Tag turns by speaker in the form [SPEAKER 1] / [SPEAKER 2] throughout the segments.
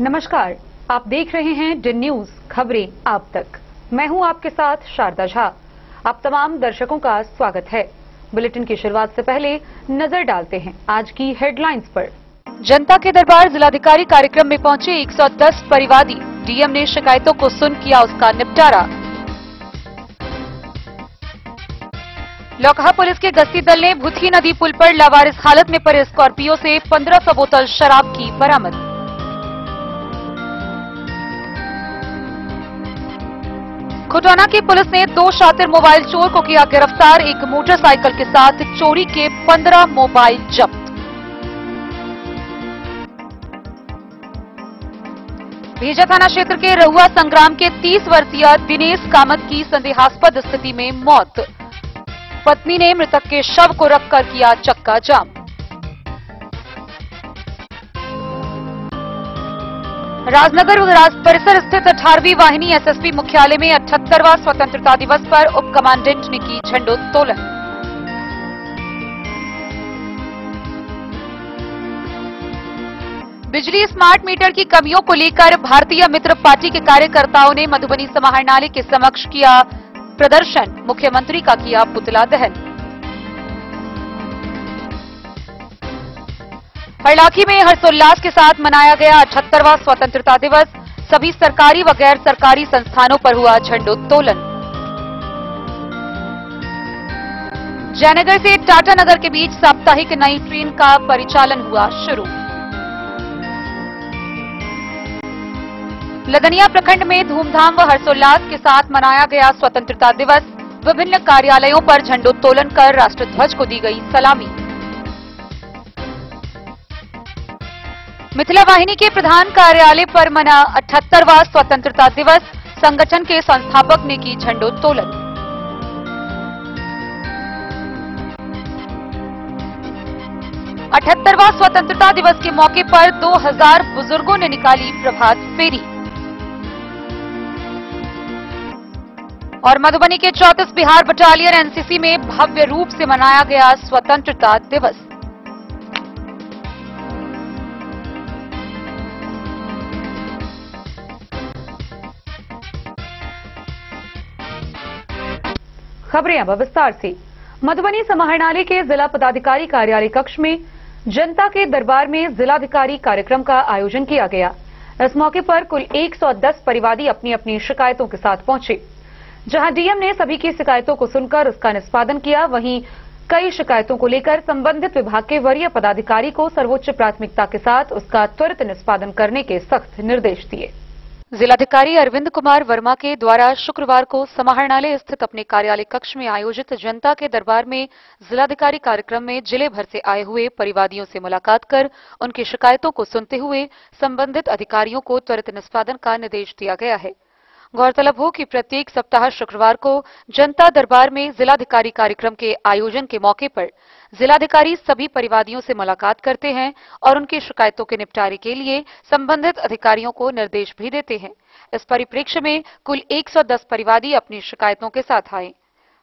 [SPEAKER 1] नमस्कार, आप देख रहे हैं डिन न्यूज खबरें आप तक। मैं हूं आपके साथ शारदा झा। आप तमाम दर्शकों का स्वागत है। बुलेटिन की शुरुआत से पहले नजर डालते हैं आज की हेडलाइंस पर। जनता के दरबार जिलाधिकारी कार्यक्रम में पहुंचे 110 परिवादी। डीएम ने शिकायतों को सुन किया उसका निपटारा। लौकहा पुलिस के गश्ती दल ने भूतही नदी पुल पर लावारिस हालत में पड़े स्कॉर्पियो से 1500 बोतल शराब की बरामद। खुटाना की पुलिस ने 2 शातिर मोबाइल चोर को किया गिरफ्तार। एक मोटरसाइकिल के साथ चोरी के 15 मोबाइल जब्त। भेजा थाना क्षेत्र के रहुआ संग्राम के 30 वर्षीय दिनेश कामत की संदेहास्पद स्थिति में मौत। पत्नी ने मृतक के शव को रखकर किया चक्का जाम। राजनगर राज परिसर स्थित 18वीं वाहिनी एसएसबी मुख्यालय में 78वां स्वतंत्रता दिवस पर उप कमांडेंट ने की झंडोत्तोलन। बिजली स्मार्ट मीटर की कमियों को लेकर भारतीय मित्र पार्टी के कार्यकर्ताओं ने मधुबनी समाहरणालय के समक्ष किया प्रदर्शन। मुख्यमंत्री का किया पुतला दहन। हरलाखी में हर्षोल्लास के साथ मनाया गया 78वां स्वतंत्रता दिवस। सभी सरकारी व गैर सरकारी संस्थानों पर हुआ झंडोत्तोलन। जयनगर से टाटानगर के बीच साप्ताहिक नई ट्रेन का परिचालन हुआ शुरू। लदनिया प्रखंड में धूमधाम व हर्षोल्लास के साथ मनाया गया स्वतंत्रता दिवस। विभिन्न कार्यालयों पर झंडोत्तोलन कर राष्ट्रध्वज को दी गई सलामी। मिथिला वाहिनी के प्रधान कार्यालय पर मना 78वां स्वतंत्रता दिवस। संगठन के संस्थापक ने की झंडोत्तोलन। अठहत्तरवां स्वतंत्रता दिवस के मौके पर 2000 बुजुर्गों ने निकाली प्रभात फेरी। और मधुबनी के 34 बिहार बटालियन एनसीसी में भव्य रूप से मनाया गया स्वतंत्रता दिवस। खबरें अब विस्तार से। मधुबनी समाहरणालय के जिला पदाधिकारी कार्यालय कक्ष में जनता के दरबार में जिलाधिकारी कार्यक्रम का आयोजन किया गया। इस मौके पर कुल 110 परिवादी अपनी अपनी शिकायतों के साथ पहुंचे। जहां डीएम ने सभी की शिकायतों को सुनकर उसका निष्पादन किया, वहीं कई शिकायतों को लेकर संबंधित विभाग के वरीय पदाधिकारी को सर्वोच्च प्राथमिकता के साथ उसका त्वरित निष्पादन करने के सख्त निर्देश दिए। जिलाधिकारी अरविंद कुमार वर्मा के द्वारा शुक्रवार को समाहरणालय स्थित अपने कार्यालय कक्ष में आयोजित जनता के दरबार में जिलाधिकारी कार्यक्रम में जिले भर से आए हुए परिवादियों से मुलाकात कर उनकी शिकायतों को सुनते हुए संबंधित अधिकारियों को त्वरित निष्पादन का निर्देश दिया गया है। गौरतलब हो कि प्रत्येक सप्ताह शुक्रवार को जनता दरबार में जिलाधिकारी कार्यक्रम के आयोजन के मौके पर जिलाधिकारी सभी परिवादियों से मुलाकात करते हैं और उनकी शिकायतों के निपटारे के लिए संबंधित अधिकारियों को निर्देश भी देते हैं। इस परिप्रेक्ष्य में कुल 110 परिवादी अपनी शिकायतों के साथ आए।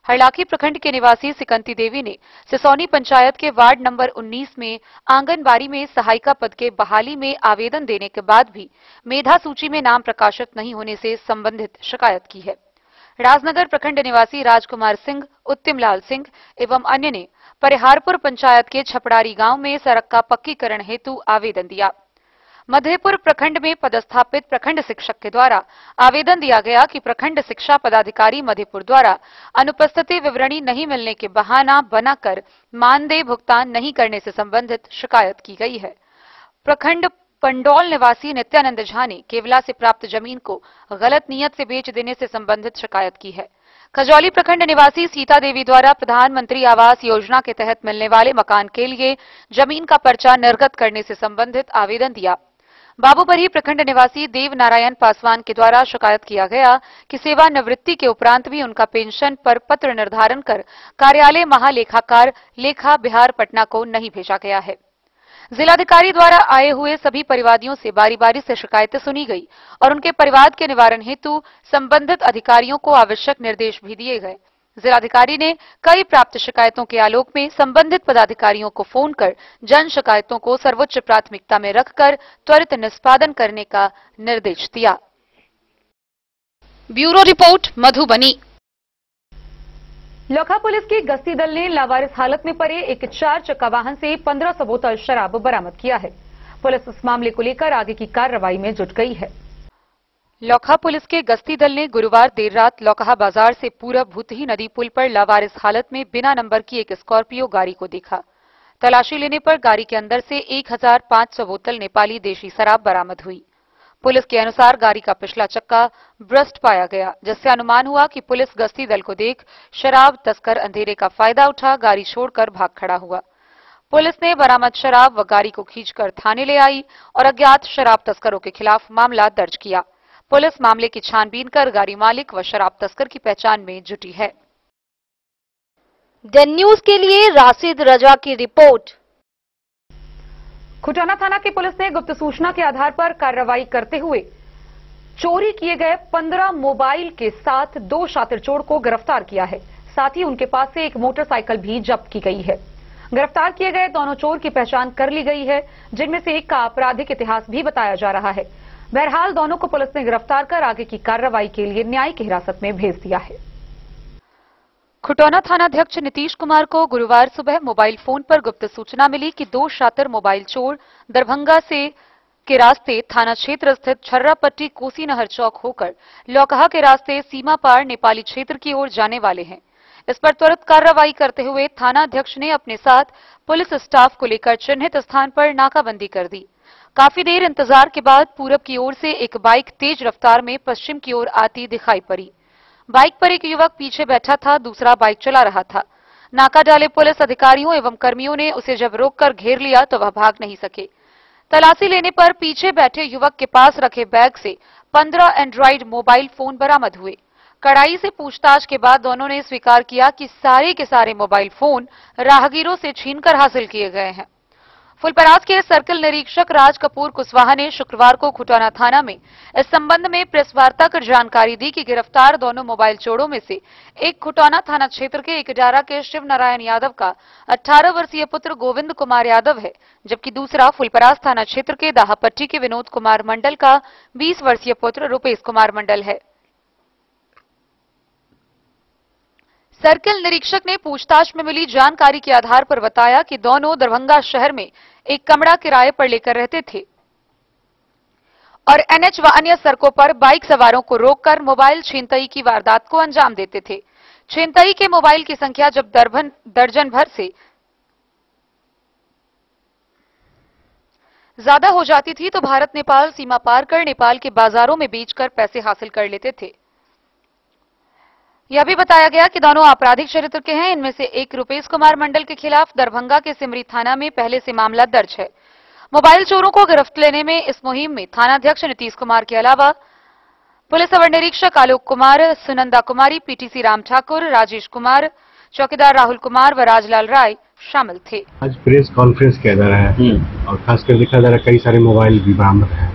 [SPEAKER 1] हरलाखी प्रखंड के निवासी सिकंती देवी ने सिसौनी पंचायत के वार्ड नंबर 19 में आंगनबाड़ी में सहायिका पद के बहाली में आवेदन देने के बाद भी मेधा सूची में नाम प्रकाशित नहीं होने से संबंधित शिकायत की है। राजनगर प्रखंड निवासी राजकुमार सिंह, उत्तम लाल सिंह एवं अन्य ने परिहारपुर पंचायत के छपड़ारी गांव में सड़क का पक्कीकरण हेतु आवेदन दिया। मधेपुर प्रखंड में पदस्थापित प्रखंड शिक्षक के द्वारा आवेदन दिया गया कि प्रखंड शिक्षा पदाधिकारी मधेपुर द्वारा अनुपस्थिति विवरणी नहीं मिलने के बहाना बनाकर मानदेय भुगतान नहीं करने से संबंधित शिकायत की गई है। प्रखंड पंडौल निवासी नित्यानंद झा ने केवला से प्राप्त जमीन को गलत नियत से बेच देने से संबंधित शिकायत की है। खजौली प्रखंड निवासी सीता देवी द्वारा प्रधानमंत्री आवास योजना के तहत मिलने वाले मकान के लिए जमीन का पर्चा निर्गत करने से संबंधित आवेदन दिया। बाबूबरही प्रखंड निवासी देव नारायण पासवान के द्वारा शिकायत किया गया कि सेवानिवृत्ति के उपरांत भी उनका पेंशन पर पत्र निर्धारण कर कार्यालय महालेखाकार लेखा बिहार पटना को नहीं भेजा गया है। जिलाधिकारी द्वारा आए हुए सभी परिवादियों से बारी बारी से शिकायतें सुनी गई और उनके परिवाद के निवारण हेतु संबंधित अधिकारियों को आवश्यक निर्देश भी दिए गए। जिलाधिकारी ने कई प्राप्त शिकायतों के आलोक में संबंधित पदाधिकारियों को फोन कर जन शिकायतों को सर्वोच्च प्राथमिकता में रखकर त्वरित निष्पादन करने का निर्देश दिया। Bureau report, Madhubani. Lokha police की गश्ती दल ने लावारिस हालत में पड़े एक 4 चक्का वाहन से 1500 बोतल शराब बरामद किया है। पुलिस इस मामले को लेकर आगे की कार्रवाई में जुट गई है। लोखा पुलिस के गश्ती दल ने गुरुवार देर रात लोकहा बाजार से पूरब भूतही नदी पुल पर लावारिस हालत में बिना नंबर की एक स्कॉर्पियो गाड़ी को देखा। तलाशी लेने पर गाड़ी के अंदर से 1500 बोतल नेपाली देशी शराब बरामद हुई। पुलिस के अनुसार गाड़ी का पिछला चक्का भ्रष्ट पाया गया, जिससे अनुमान हुआ कि पुलिस गश्ती दल को देख शराब तस्कर अंधेरे का फायदा उठा गाड़ी छोड़कर भाग खड़ा हुआ। पुलिस ने बरामद शराब व गाड़ी को खींचकर थाने ले आई और अज्ञात शराब तस्करों के खिलाफ मामला दर्ज किया। पुलिस मामले की छानबीन कर गाड़ी मालिक व शराब तस्कर की पहचान में जुटी है।
[SPEAKER 2] डेन न्यूज के लिए राशिद रजा की रिपोर्ट।
[SPEAKER 1] खुटाना थाना की पुलिस ने गुप्त सूचना के आधार पर कार्रवाई करते हुए चोरी किए गए 15 मोबाइल के साथ 2 शातिर चोर को गिरफ्तार किया है। साथ ही उनके पास से एक मोटरसाइकिल भी जब्त की गई है। गिरफ्तार किए गए दोनों चोर की पहचान कर ली गई है, जिनमें से एक का आपराधिक इतिहास भी बताया जा रहा है। बहरहाल दोनों को पुलिस ने गिरफ्तार कर आगे की कार्रवाई के लिए न्यायिक हिरासत में भेज दिया है। खुटौना थानाध्यक्ष नीतीश कुमार को गुरुवार सुबह मोबाइल फोन पर गुप्त सूचना मिली कि 2 शातिर मोबाइल चोर दरभंगा से के रास्ते थाना क्षेत्र स्थित छर्रापट्टी कोसी नहर चौक होकर लौकहा के रास्ते सीमा पार नेपाली क्षेत्र की ओर जाने वाले हैं। इस पर त्वरित कार्रवाई करते हुए थानाध्यक्ष ने अपने साथ पुलिस स्टाफ को लेकर चिन्हित स्थान पर नाकाबंदी कर दी। काफी देर इंतजार के बाद पूरब की ओर से एक बाइक तेज रफ्तार में पश्चिम की ओर आती दिखाई पड़ी। बाइक पर एक युवक पीछे बैठा था, दूसरा बाइक चला रहा था। नाका डाले पुलिस अधिकारियों एवं कर्मियों ने उसे जब रोककर घेर लिया तो वह भाग नहीं सके। तलाशी लेने पर पीछे बैठे युवक के पास रखे बैग से 15 एंड्रॉइड मोबाइल फोन बरामद हुए। कड़ाई से पूछताछ के बाद दोनों ने स्वीकार किया कि सारे के सारे मोबाइल फोन राहगीरों से छीनकर हासिल किए गए हैं। फुलपरास के सर्किल निरीक्षक राज कपूर कुशवाहा ने शुक्रवार को खुटौना थाना में इस संबंध में प्रेस वार्ता कर जानकारी दी कि गिरफ्तार दोनों मोबाइल चोरों में से एक खुटौना थाना क्षेत्र के इकडारा के शिव नारायण यादव का 18 वर्षीय पुत्र गोविंद कुमार यादव है, जबकि दूसरा फुलपरास थाना क्षेत्र के दाहापट्टी के विनोद कुमार मंडल का 20 वर्षीय पुत्र रुपेश कुमार मंडल है। सर्किल निरीक्षक ने पूछताछ में मिली जानकारी के आधार पर बताया कि दोनों दरभंगा शहर में एक कमरा किराए पर लेकर रहते थे और एनएच व अन्य सड़कों पर बाइक सवारों को रोककर मोबाइल छीनतई की वारदात को अंजाम देते थे। छीनतई के मोबाइल की संख्या जब दर्जन भर से ज्यादा हो जाती थी तो भारत नेपाल सीमा पार कर नेपाल के बाजारों में बेचकर पैसे हासिल कर लेते थे। यह भी बताया गया कि दोनों आपराधिक चरित्र के हैं। इनमें से एक रुपेश कुमार मंडल के खिलाफ दरभंगा के सिमरी थाना में पहले से मामला दर्ज है। मोबाइल चोरों को गिरफ्त लेने में इस मुहिम में थानाध्यक्ष नीतीश कुमार के अलावा पुलिस अवर निरीक्षक आलोक कुमार, सुनंदा कुमारी, पीटीसी राम ठाकुर, राजेश कुमार, चौकीदार राहुल कुमार व राजलाल राय शामिल थे।
[SPEAKER 3] आज प्रेस कॉन्फ्रेंस किया जा रहा है और खासकर देखा जा रहा है कई सारे मोबाइल भी बरामद है।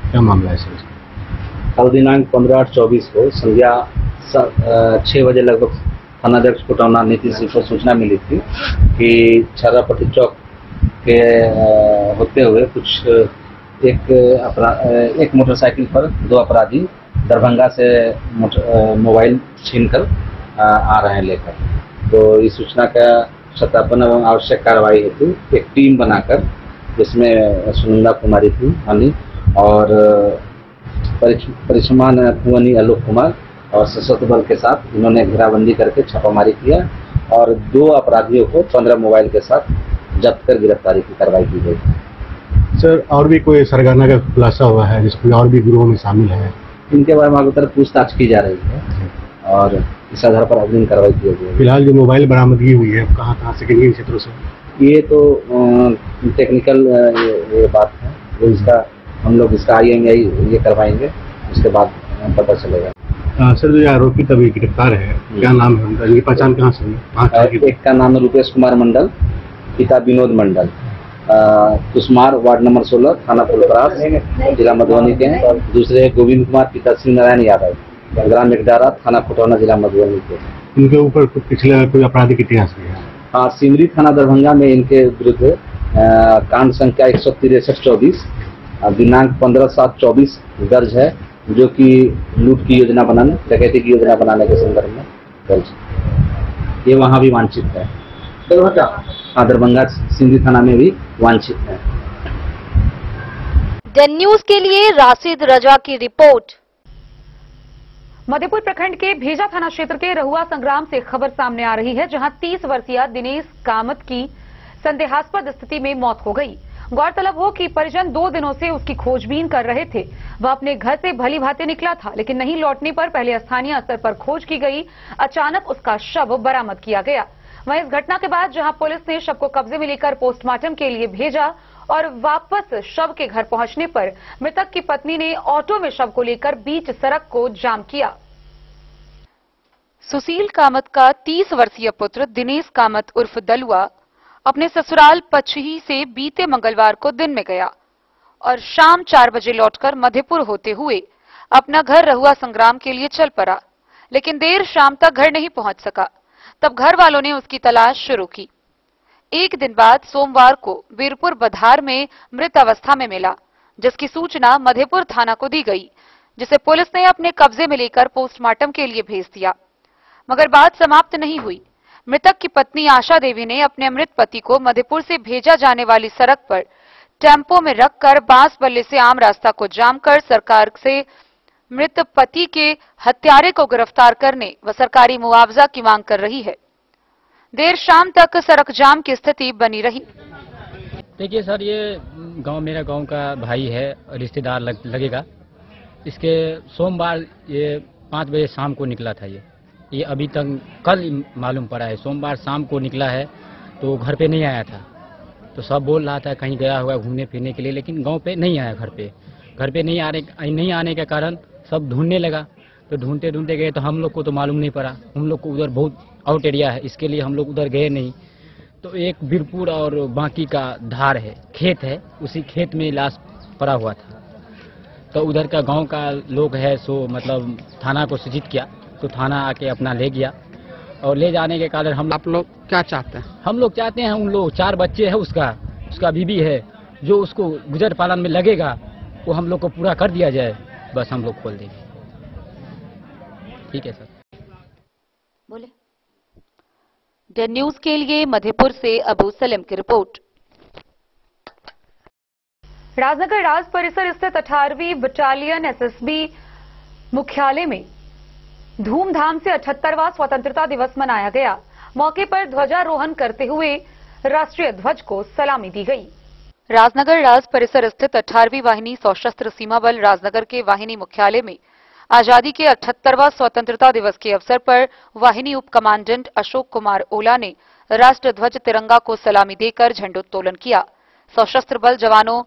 [SPEAKER 3] क्या मामला है सर?
[SPEAKER 4] कल दिनांक 15/8/24 को संध्या 6 बजे लगभग थानाध्यक्ष खुटौना नीतीश जी को सूचना मिली थी कि छर्रापट्टी चौक के होते हुए एक मोटरसाइकिल पर 2 अपराधी दरभंगा से मोबाइल छीनकर आ रहे हैं लेकर। तो इस सूचना का सत्यापन एवं आवश्यक कार्रवाई हेतु एक टीम बनाकर, जिसमें सुनंदा कुमारी थी हनी और परिचमान कुंवनी आलोक कुमार और सशस्त्र बल के साथ इन्होंने घेराबंदी करके छापामारी किया और 2 अपराधियों को 15 मोबाइल के साथ जब्त कर गिरफ्तारी की कार्रवाई की गई।
[SPEAKER 3] सर और भी कोई सरगना का खुलासा हुआ है जिसमें और भी गिरोह में शामिल है?
[SPEAKER 4] इनके बारे में आगे पूछताछ की जा रही है और इस आधार पर अग्रिम कार्रवाई की गई।
[SPEAKER 3] फिलहाल जो मोबाइल बरामदगी हुई है कहाँ से, किन क्षेत्रों से?
[SPEAKER 4] ये तो टेक्निकल ये बात है, वो इसका हम लोग इसका IMEI ये करवाएंगे, उसके बाद पता चलेगा।
[SPEAKER 3] सर जो आरोपी तभी गिरफ्तार है, क्या नाम है उनका, इनकी पहचान कहाँ से हुई?
[SPEAKER 4] एक का नाम है रुपेश कुमार मंडल, पिता विनोद मंडल, कुसमार वार्ड नंबर 16 थाना फुलपरास जिला मधुबनी के हैं। दूसरे गोविंद कुमार पिता शिव नारायण यादव ग्राम निकडारा, थाना खुटौना, जिला मधुबनी के।
[SPEAKER 3] इनके ऊपर पिछले कोई आपराधिक इतिहास भी है?
[SPEAKER 4] हाँ, सिमरी थाना दरभंगा में इनके विरुद्ध कांड संख्या 163-24 दिनांक 15/7/24 दर्ज है, जो कि लूट की योजना बनाने, डकैती की योजना बनाने के संदर्भ में दर्ज। ये वहाँ भी वांछित है। दरभंगा? हाँ, दरभंगा सिमरी थाना में भी वांछित है।
[SPEAKER 2] डेन न्यूज के लिए राशिद रजा की रिपोर्ट।
[SPEAKER 1] मधेपुर प्रखंड के भेजा थाना क्षेत्र के रहुआ संग्राम से खबर सामने आ रही है, जहां 30 वर्षीय दिनेश कामत की संदेहास्पद स्थिति में मौत हो गई। गौरतलब हो कि परिजन 2 दिनों से उसकी खोजबीन कर रहे थे। वह अपने घर से भली भांति निकला था, लेकिन नहीं लौटने पर पहले स्थानीय स्तर पर खोज की गई। अचानक उसका शव बरामद किया गया। वहीं इस घटना के बाद जहां पुलिस ने शव को कब्जे में लेकर पोस्टमार्टम के लिए भेजा और वापस शव के घर पहुंचने पर मृतक की पत्नी ने ऑटो में शव को लेकर बीच सड़क को जाम किया। सुशील कामत का 30 वर्षीय पुत्र दिनेश कामत उर्फ दलुआ अपने ससुराल पचही से बीते मंगलवार को दिन में गया और शाम 4 बजे लौटकर मधेपुर होते हुए अपना घर रहुआ संग्राम के लिए चल पड़ा, लेकिन देर शाम तक घर नहीं पहुंच सका। तब घर वालों ने उसकी तलाश शुरू की। एक दिन बाद सोमवार को वीरपुर बधार में मृत अवस्था में मिला, जिसकी सूचना मधेपुर थाना को दी गई, जिसे पुलिस ने अपने कब्जे में लेकर पोस्टमार्टम के लिए भेज दिया। मगर बात समाप्त नहीं हुई। मृतक की पत्नी आशा देवी ने अपने मृत पति को मधेपुर से भेजा जाने वाली सड़क पर टेम्पो में रखकर बांस बल्ले से आम रास्ता को जाम कर सरकार से मृत पति के हत्यारे को गिरफ्तार करने व सरकारी मुआवजा की मांग कर रही है। देर शाम तक सड़क जाम की स्थिति बनी रही।
[SPEAKER 5] देखिए सर, ये मेरा गांव का भाई है, रिश्तेदार लगेगा। इसके सोमवार ये 5 बजे शाम को निकला था। ये अभी तक कल मालूम पड़ा है। सोमवार शाम को निकला है तो घर पे नहीं आया था। तो सब बोल रहा था कहीं गया हुआ घूमने फिरने के लिए, लेकिन गांव पे नहीं आया। घर पे नहीं आने के कारण सब ढूंढने लगा। तो ढूंढते गए तो हम लोग को तो मालूम नहीं पड़ा। हम लोग को उधर बहुत आउट एरिया है, इसके लिए हम लोग उधर गए नहीं। तो एक वीरपुर और बाकी का धार है, खेत है, उसी खेत में लाश पड़ा हुआ था। तो उधर का गांव का लोग है सो मतलब थाना को सूचित किया, तो थाना आके अपना ले गया। और ले जाने के कारण हम
[SPEAKER 6] आप लोग क्या चाहते हैं?
[SPEAKER 5] हम लोग चाहते हैं, उन लोग 4 बच्चे हैं, उसका बीबी है, जो उसको गुजर पालन में लगेगा वो हम लोग को पूरा कर दिया जाए, बस हम लोग खोल देंगे। ठीक है सर।
[SPEAKER 2] बोले। डेन न्यूज के लिए मधेपुर से अबू सलीम की रिपोर्ट।
[SPEAKER 1] राजनगर राज परिसर स्थित 18वीं बटालियन एसएसबी मुख्यालय में धूमधाम से 78वां स्वतंत्रता दिवस मनाया गया। मौके पर ध्वजारोहण करते हुए राष्ट्रीय ध्वज को सलामी दी गई। राजनगर राज परिसर स्थित 18वीं वाहिनी सशस्त्र सीमा बल राजनगर के वाहिनी मुख्यालय में आजादी के 78वां स्वतंत्रता दिवस के अवसर पर वाहिनी उप कमांडेंट अशोक कुमार ओला ने राष्ट्र ध्वज तिरंगा को सलामी देकर झंडोत्तोलन किया। सशस्त्र बल जवानों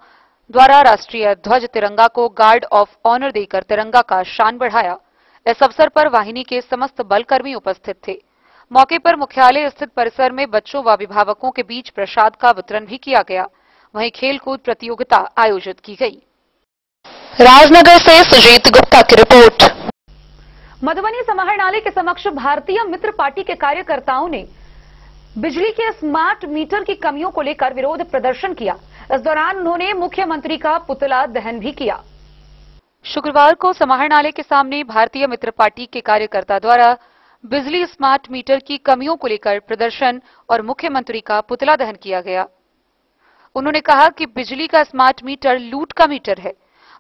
[SPEAKER 1] द्वारा राष्ट्रीय ध्वज तिरंगा को गार्ड ऑफ ऑनर देकर तिरंगा का शान बढ़ाया। इस अवसर पर वाहिनी के समस्त बलकर्मी उपस्थित थे। मौके पर मुख्यालय स्थित परिसर में बच्चों व अभिभावकों के बीच प्रसाद का वितरण भी किया गया। वहीं खेलकूद प्रतियोगिता आयोजित की गई।
[SPEAKER 2] राजनगर से सुजीत गुप्ता की रिपोर्ट।
[SPEAKER 1] मधुबनी समाहरणालय के समक्ष भारतीय मित्र पार्टी के कार्यकर्ताओं ने बिजली के स्मार्ट मीटर की कमियों को लेकर विरोध प्रदर्शन किया। इस दौरान उन्होंने मुख्यमंत्री का पुतला दहन भी किया। शुक्रवार को समाहरणालय के सामने भारतीय मित्र पार्टी के कार्यकर्ता द्वारा बिजली स्मार्ट मीटर की कमियों को लेकर प्रदर्शन और मुख्यमंत्री का पुतला दहन किया गया। उन्होंने कहा कि बिजली का स्मार्ट मीटर लूट का मीटर है।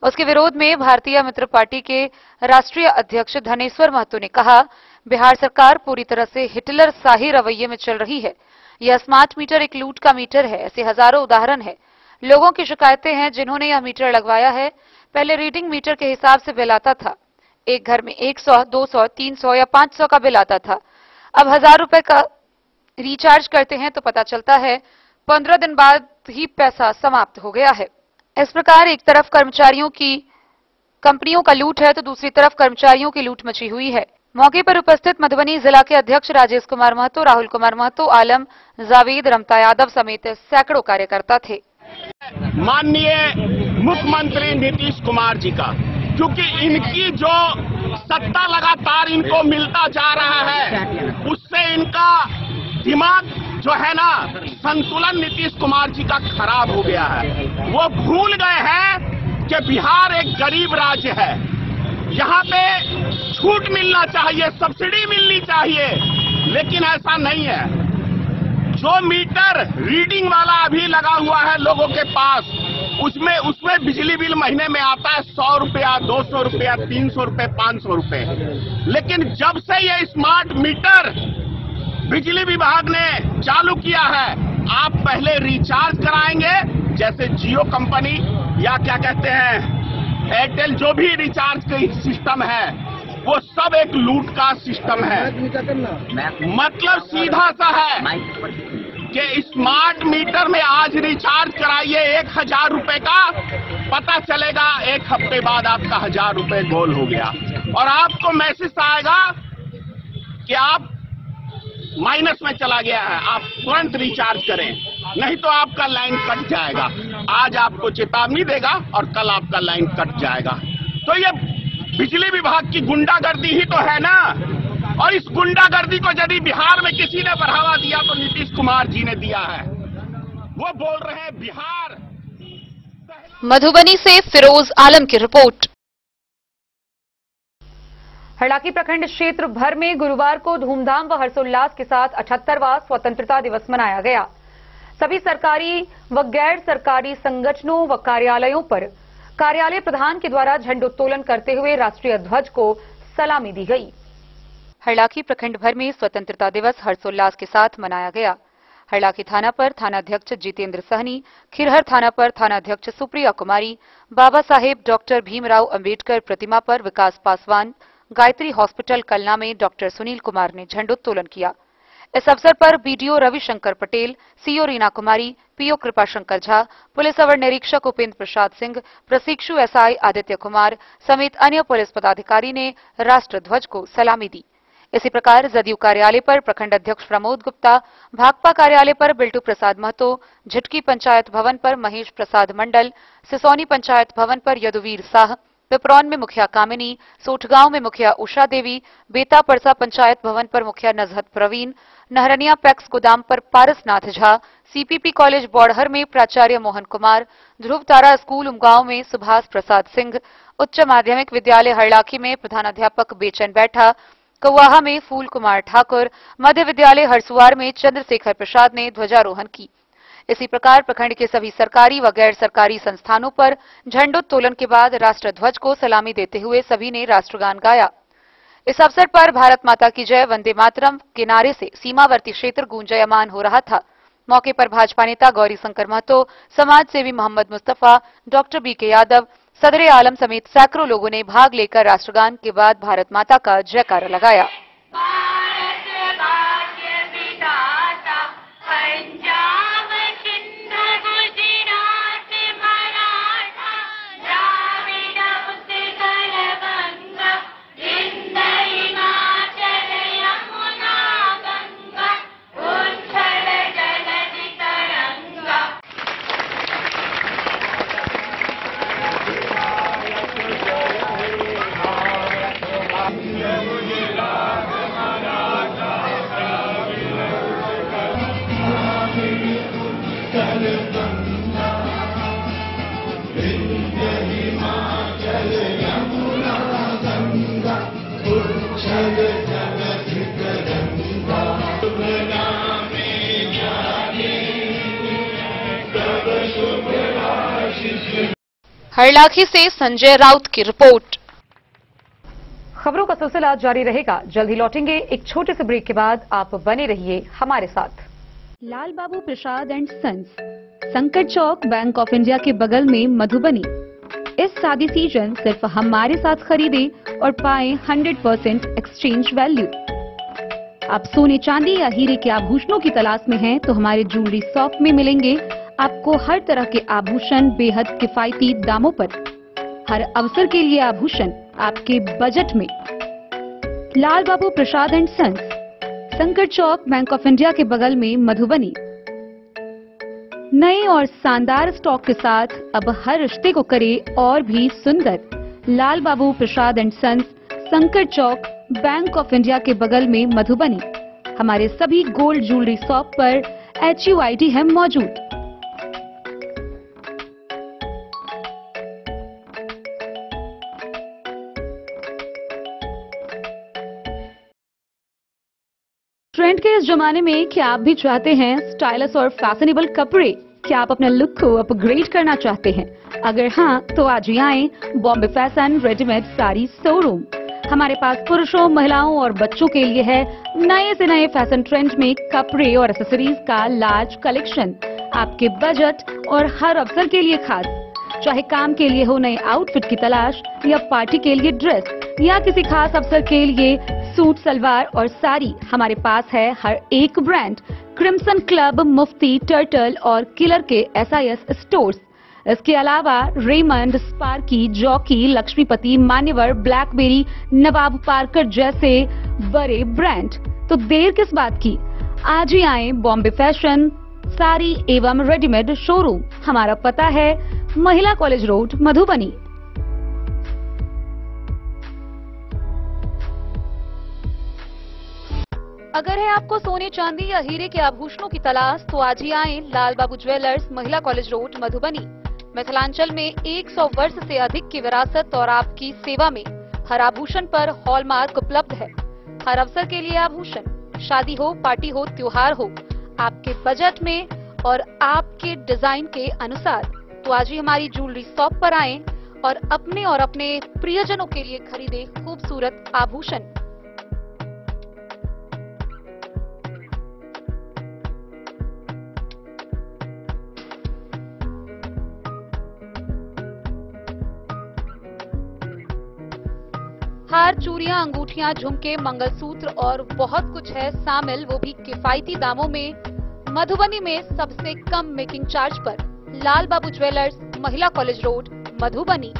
[SPEAKER 1] उसके विरोध में भारतीय मित्र पार्टी के राष्ट्रीय अध्यक्ष धनेश्वर महतो ने कहा, बिहार सरकार पूरी तरह से हिटलर शाही रवैये में चल रही है। यह स्मार्ट मीटर एक लूट का मीटर है। ऐसे हजारों उदाहरण है। लोगों की शिकायतें हैं जिन्होंने यह मीटर लगवाया है। पहले रीडिंग मीटर के हिसाब से बिल आता था। एक घर में 100, 200, 300 या 500 का बिल आता था। अब 1000 रुपए का रिचार्ज करते हैं तो पता चलता है 15 दिन बाद ही पैसा समाप्त हो गया है। इस प्रकार एक तरफ कर्मचारियों की कंपनियों का लूट है तो दूसरी तरफ कर्मचारियों की लूट मची हुई है। मौके पर उपस्थित मधुबनी जिला के अध्यक्ष राजेश कुमार महतो, राहुल कुमार महतो, आलम, जावेद, रमता यादव समेत सैकड़ों कार्यकर्ता थे।
[SPEAKER 6] माननीय मुख्यमंत्री नीतीश कुमार जी का क्योंकि इनकी जो सत्ता लगातार इनको मिलता जा रहा है उससे इनका दिमाग जो है ना, संतुलन नीतीश कुमार जी का खराब हो गया है। वो भूल गए हैं कि बिहार एक गरीब राज्य है, यहाँ पे छूट मिलना चाहिए, सब्सिडी मिलनी चाहिए, लेकिन ऐसा नहीं है। जो मीटर रीडिंग वाला अभी लगा हुआ है लोगों के पास, उसमें बिजली बिल महीने में आता है 100 रुपया, 200 रुपया, 300 रुपये, 500 रुपये। लेकिन जब से ये स्मार्ट मीटर बिजली विभाग ने चालू किया है, आप पहले रिचार्ज कराएंगे, जैसे जियो कंपनी या क्या कहते हैं एयरटेल, जो भी रिचार्ज का सिस्टम है वो सब एक लूट का सिस्टम है। मतलब सीधा सा है कि स्मार्ट मीटर में आज रिचार्ज कराइए 1000 रुपए का, पता चलेगा 1 हफ्ते बाद आपका 1000 रुपए गोल हो गया और आपको मैसेज आएगा कि आप माइनस में चला गया है, आप तुरंत रिचार्ज करें, नहीं तो आपका लाइन कट जाएगा। आज आपको चेतावनी देगा और कल आपका लाइन कट जाएगा। तो ये बिजली विभाग की गुंडागर्दी ही तो है ना, और इस गुंडागर्दी को यदि बिहार में किसी ने बढ़ावा दिया तो नीतीश कुमार जी ने दिया है। वो बोल रहे हैं बिहार।
[SPEAKER 2] मधुबनी से फिरोज आलम की रिपोर्ट।
[SPEAKER 1] हरलाखी प्रखंड क्षेत्र भर में गुरुवार को धूमधाम व हर्षोल्लास के साथ 78वां स्वतंत्रता दिवस मनाया गया। सभी सरकारी व गैर सरकारी संगठनों व कार्यालयों पर कार्यालय प्रधान के द्वारा झंडोत्तोलन करते हुए राष्ट्रीय ध्वज को सलामी दी गई।
[SPEAKER 2] हरलाखी प्रखंड भर में स्वतंत्रता दिवस हर्षोल्लास के साथ मनाया गया। हरलाखी थाना पर थानाध्यक्ष जितेंद्र सहनी, खिरहर थाना पर थानाध्यक्ष सुप्रिया कुमारी, बाबा साहेब डॉक्टर भीमराव अंबेडकर प्रतिमा पर विकास पासवान, गायत्री हॉस्पिटल कलना में डॉक्टर सुनील कुमार ने झंडोत्तोलन किया। इस अवसर पर बीडीओ रविशंकर पटेल, सीओ रीना कुमारी, पीओ कृपाशंकर झा, पुलिस अवर निरीक्षक उपेंद्र प्रसाद सिंह, प्रशिक्षु एसआई आदित्य कुमार समेत अन्य पुलिस पदाधिकारी ने राष्ट्र ध्वज को सलामी दी। इसी प्रकार जदयू कार्यालय पर प्रखंड अध्यक्ष प्रमोद गुप्ता, भाकपा कार्यालय पर बिल्टू प्रसाद महतो, झिटकी पंचायत भवन पर महेश प्रसाद मंडल, सिसौनी पंचायत भवन पर यदुवीर शाह, पिपरौन में मुखिया कामिनी, सोठगांव में मुखिया उषा देवी, बेता परसा पंचायत भवन पर मुखिया नजहत प्रवीण, नहरनिया पैक्स गोदाम पर पारसनाथ झा, सीपीपी कॉलेज बौड़हर में प्राचार्य मोहन कुमार, ध्रुव तारा स्कूल उमगांव में सुभाष प्रसाद सिंह, उच्च माध्यमिक विद्यालय हरलाखी में प्रधानाध्यापक बेचन बैठा, कौवाहा में फूल कुमार ठाकुर, मध्य विद्यालय हरसुआर में चंद्रशेखर प्रसाद ने ध्वजारोहण की। इसी प्रकार प्रखंड के सभी सरकारी व गैर सरकारी संस्थानों पर झंडोत्तोलन के बाद राष्ट्र ध्वज को सलामी देते हुए सभी ने राष्ट्रगान गाया। इस अवसर पर भारत माता की जय, वंदे मातरम के नारे से सीमावर्ती क्षेत्र गूंजायमान हो रहा था। मौके पर भाजपा नेता गौरी शंकर महतो, समाज सेवी मोहम्मद मुस्तफा, डॉक्टर बीके यादव, सदरे आलम समेत सैकड़ों लोगों ने भाग लेकर राष्ट्रगान के बाद भारत माता का जयकारा लगाया। हरलाखी से संजय राउत की रिपोर्ट।
[SPEAKER 1] खबरों का सिलसिला जारी रहेगा, जल्द ही लौटेंगे एक छोटे से ब्रेक के बाद। आप बने रहिए हमारे साथ।
[SPEAKER 7] लाल बाबू प्रसाद एंड सन्स, संकट चौक, बैंक ऑफ इंडिया के बगल में, मधुबनी। इस शादी सीजन सिर्फ हमारे साथ खरीदे और पाएं 100% एक्सचेंज वैल्यू। आप सोने चांदी या हीरे के आभूषणों की तलाश में हैं तो हमारे ज्वेलरी शॉप में मिलेंगे आपको हर तरह के आभूषण बेहद किफायती दामों पर। हर अवसर के लिए आभूषण आपके बजट में। लाल बाबू प्रसाद एंड सन्स, संकट चौक, बैंक ऑफ इंडिया के बगल में, मधुबनी। नए और शानदार स्टॉक के साथ अब हर रिश्ते को करे और भी सुंदर। लाल बाबू प्रसाद एंड सन्स, संकट चौक, बैंक ऑफ इंडिया के बगल में मधुबनी। हमारे सभी गोल्ड ज्वेलरी शॉप पर HUID है मौजूद। ट्रेंड के इस जमाने में क्या आप भी चाहते हैं स्टाइलिश और फैशनेबल कपड़े? क्या आप अपने लुक को अपग्रेड करना चाहते हैं? अगर हाँ, तो आज ही आए Bombay fashion readymade sari showroom. हमारे पास पुरुषों, महिलाओं और बच्चों के लिए है नए से नए फैशन ट्रेंड में कपड़े और एक्सेसरीज का लार्ज कलेक्शन। आपके बजट और हर अवसर के लिए खास, चाहे काम के लिए हो नए आउटफिट की तलाश, या पार्टी के लिए ड्रेस, या किसी खास अवसर के लिए सूट, सलवार और साड़ी, हमारे पास है हर एक ब्रांड। क्रिम्सन क्लब, मुफ्ती, टर्टल और किलर के SIS स्टोर्स। इसके अलावा रेमंड, स्पार्की, जॉकी, लक्ष्मीपति, मान्यवर, ब्लैकबेरी, नवाब पार्कर जैसे बड़े ब्रांड। तो देर किस बात की, आज ही आए बॉम्बे फैशन साड़ी एवं रेडीमेड शोरूम। हमारा पता है महिला कॉलेज रोड, मधुबनी।
[SPEAKER 2] अगर है आपको सोने, चांदी या हीरे के आभूषणों की तलाश, तो आज ही आए लाल बाबू ज्वेलर्स, महिला कॉलेज रोड, मधुबनी। मिथिलांचल में 100 वर्ष से अधिक की विरासत और आपकी सेवा में हर आभूषण पर हॉलमार्क उपलब्ध है। हर अवसर के लिए आभूषण, शादी हो, पार्टी हो, त्योहार हो, आपके बजट में और आपके डिजाइन के अनुसार। तो आज ही हमारी ज्वेलरी शॉप पर आए और अपने प्रियजनों के लिए खरीदे खूबसूरत आभूषण। हार, चूड़ियां, अंगूठियां, झुमके, मंगलसूत्र और बहुत कुछ है शामिल, वो भी किफायती दामों में। मधुबनी में सबसे कम मेकिंग चार्ज पर लाल बाबू ज्वेलर्स, महिला college road, Madhubani.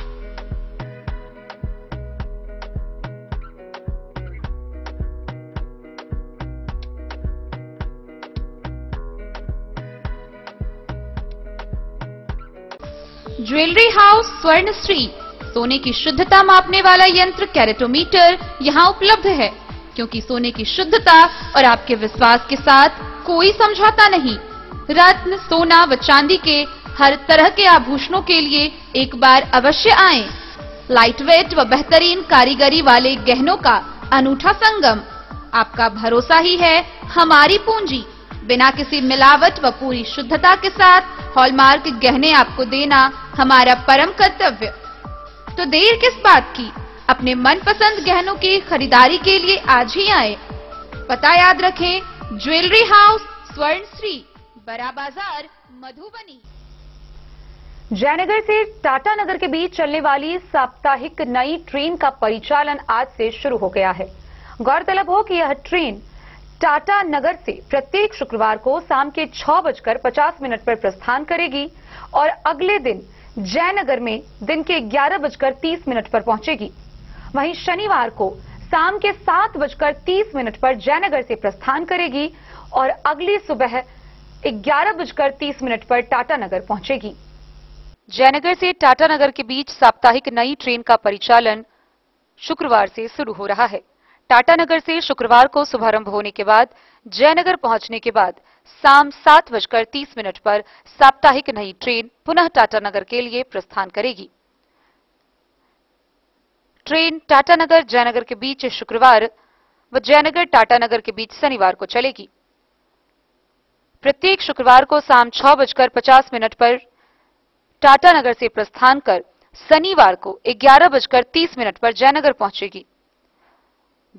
[SPEAKER 2] Jewellery house Swarnashree, सोने की शुद्धता मापने वाला यंत्र कैरेटोमीटर यहाँ उपलब्ध है, क्योंकि सोने की शुद्धता और आपके विश्वास के साथ कोई समझौता नहीं। रत्न, सोना व चांदी के हर तरह के आभूषणों के लिए एक बार अवश्य आएं। लाइट वेट व बेहतरीन कारीगरी वाले गहनों का अनूठा संगम। आपका भरोसा ही है हमारी पूंजी। बिना किसी मिलावट व पूरी शुद्धता के साथ हॉलमार्क गहने आपको देना हमारा परम कर्तव्य। तो देर किस बात की, अपने मनपसंद गहनों की खरीदारी के लिए आज ही आए। पता याद रखें, ज्वेलरी हाउस स्वर्णश्री, बड़ा बाजार, मधुबनी।
[SPEAKER 1] जयनगर से टाटा नगर के बीच चलने वाली साप्ताहिक नई ट्रेन का परिचालन आज से शुरू हो गया है। गौरतलब हो कि यह ट्रेन टाटा नगर से प्रत्येक शुक्रवार को शाम के 6:50 पर प्रस्थान करेगी और अगले दिन जयनगर में दिन के 11:30 पर पहुंचेगी। वहीं शनिवार को शाम के 7:30 पर जयनगर से प्रस्थान करेगी और अगली सुबह 11:30 पर टाटा नगर पहुंचेगी।
[SPEAKER 2] जयनगर से टाटा नगर के बीच साप्ताहिक नई ट्रेन का परिचालन शुक्रवार से शुरू हो रहा है। टाटा नगर से शुक्रवार को शुभारंभ होने के बाद जयनगर पहुंचने के बाद शाम 7:30 पर साप्ताहिक नई ट्रेन पुनः टाटा नगर के लिए प्रस्थान करेगी। ट्रेन टाटा नगर जयनगर के बीच शुक्रवार व जयनगर टाटा नगर के बीच शनिवार को चलेगी। प्रत्येक शुक्रवार को शाम 6:50 पर टाटा नगर से प्रस्थान कर शनिवार को 11:30 पर जयनगर पहुंचेगी।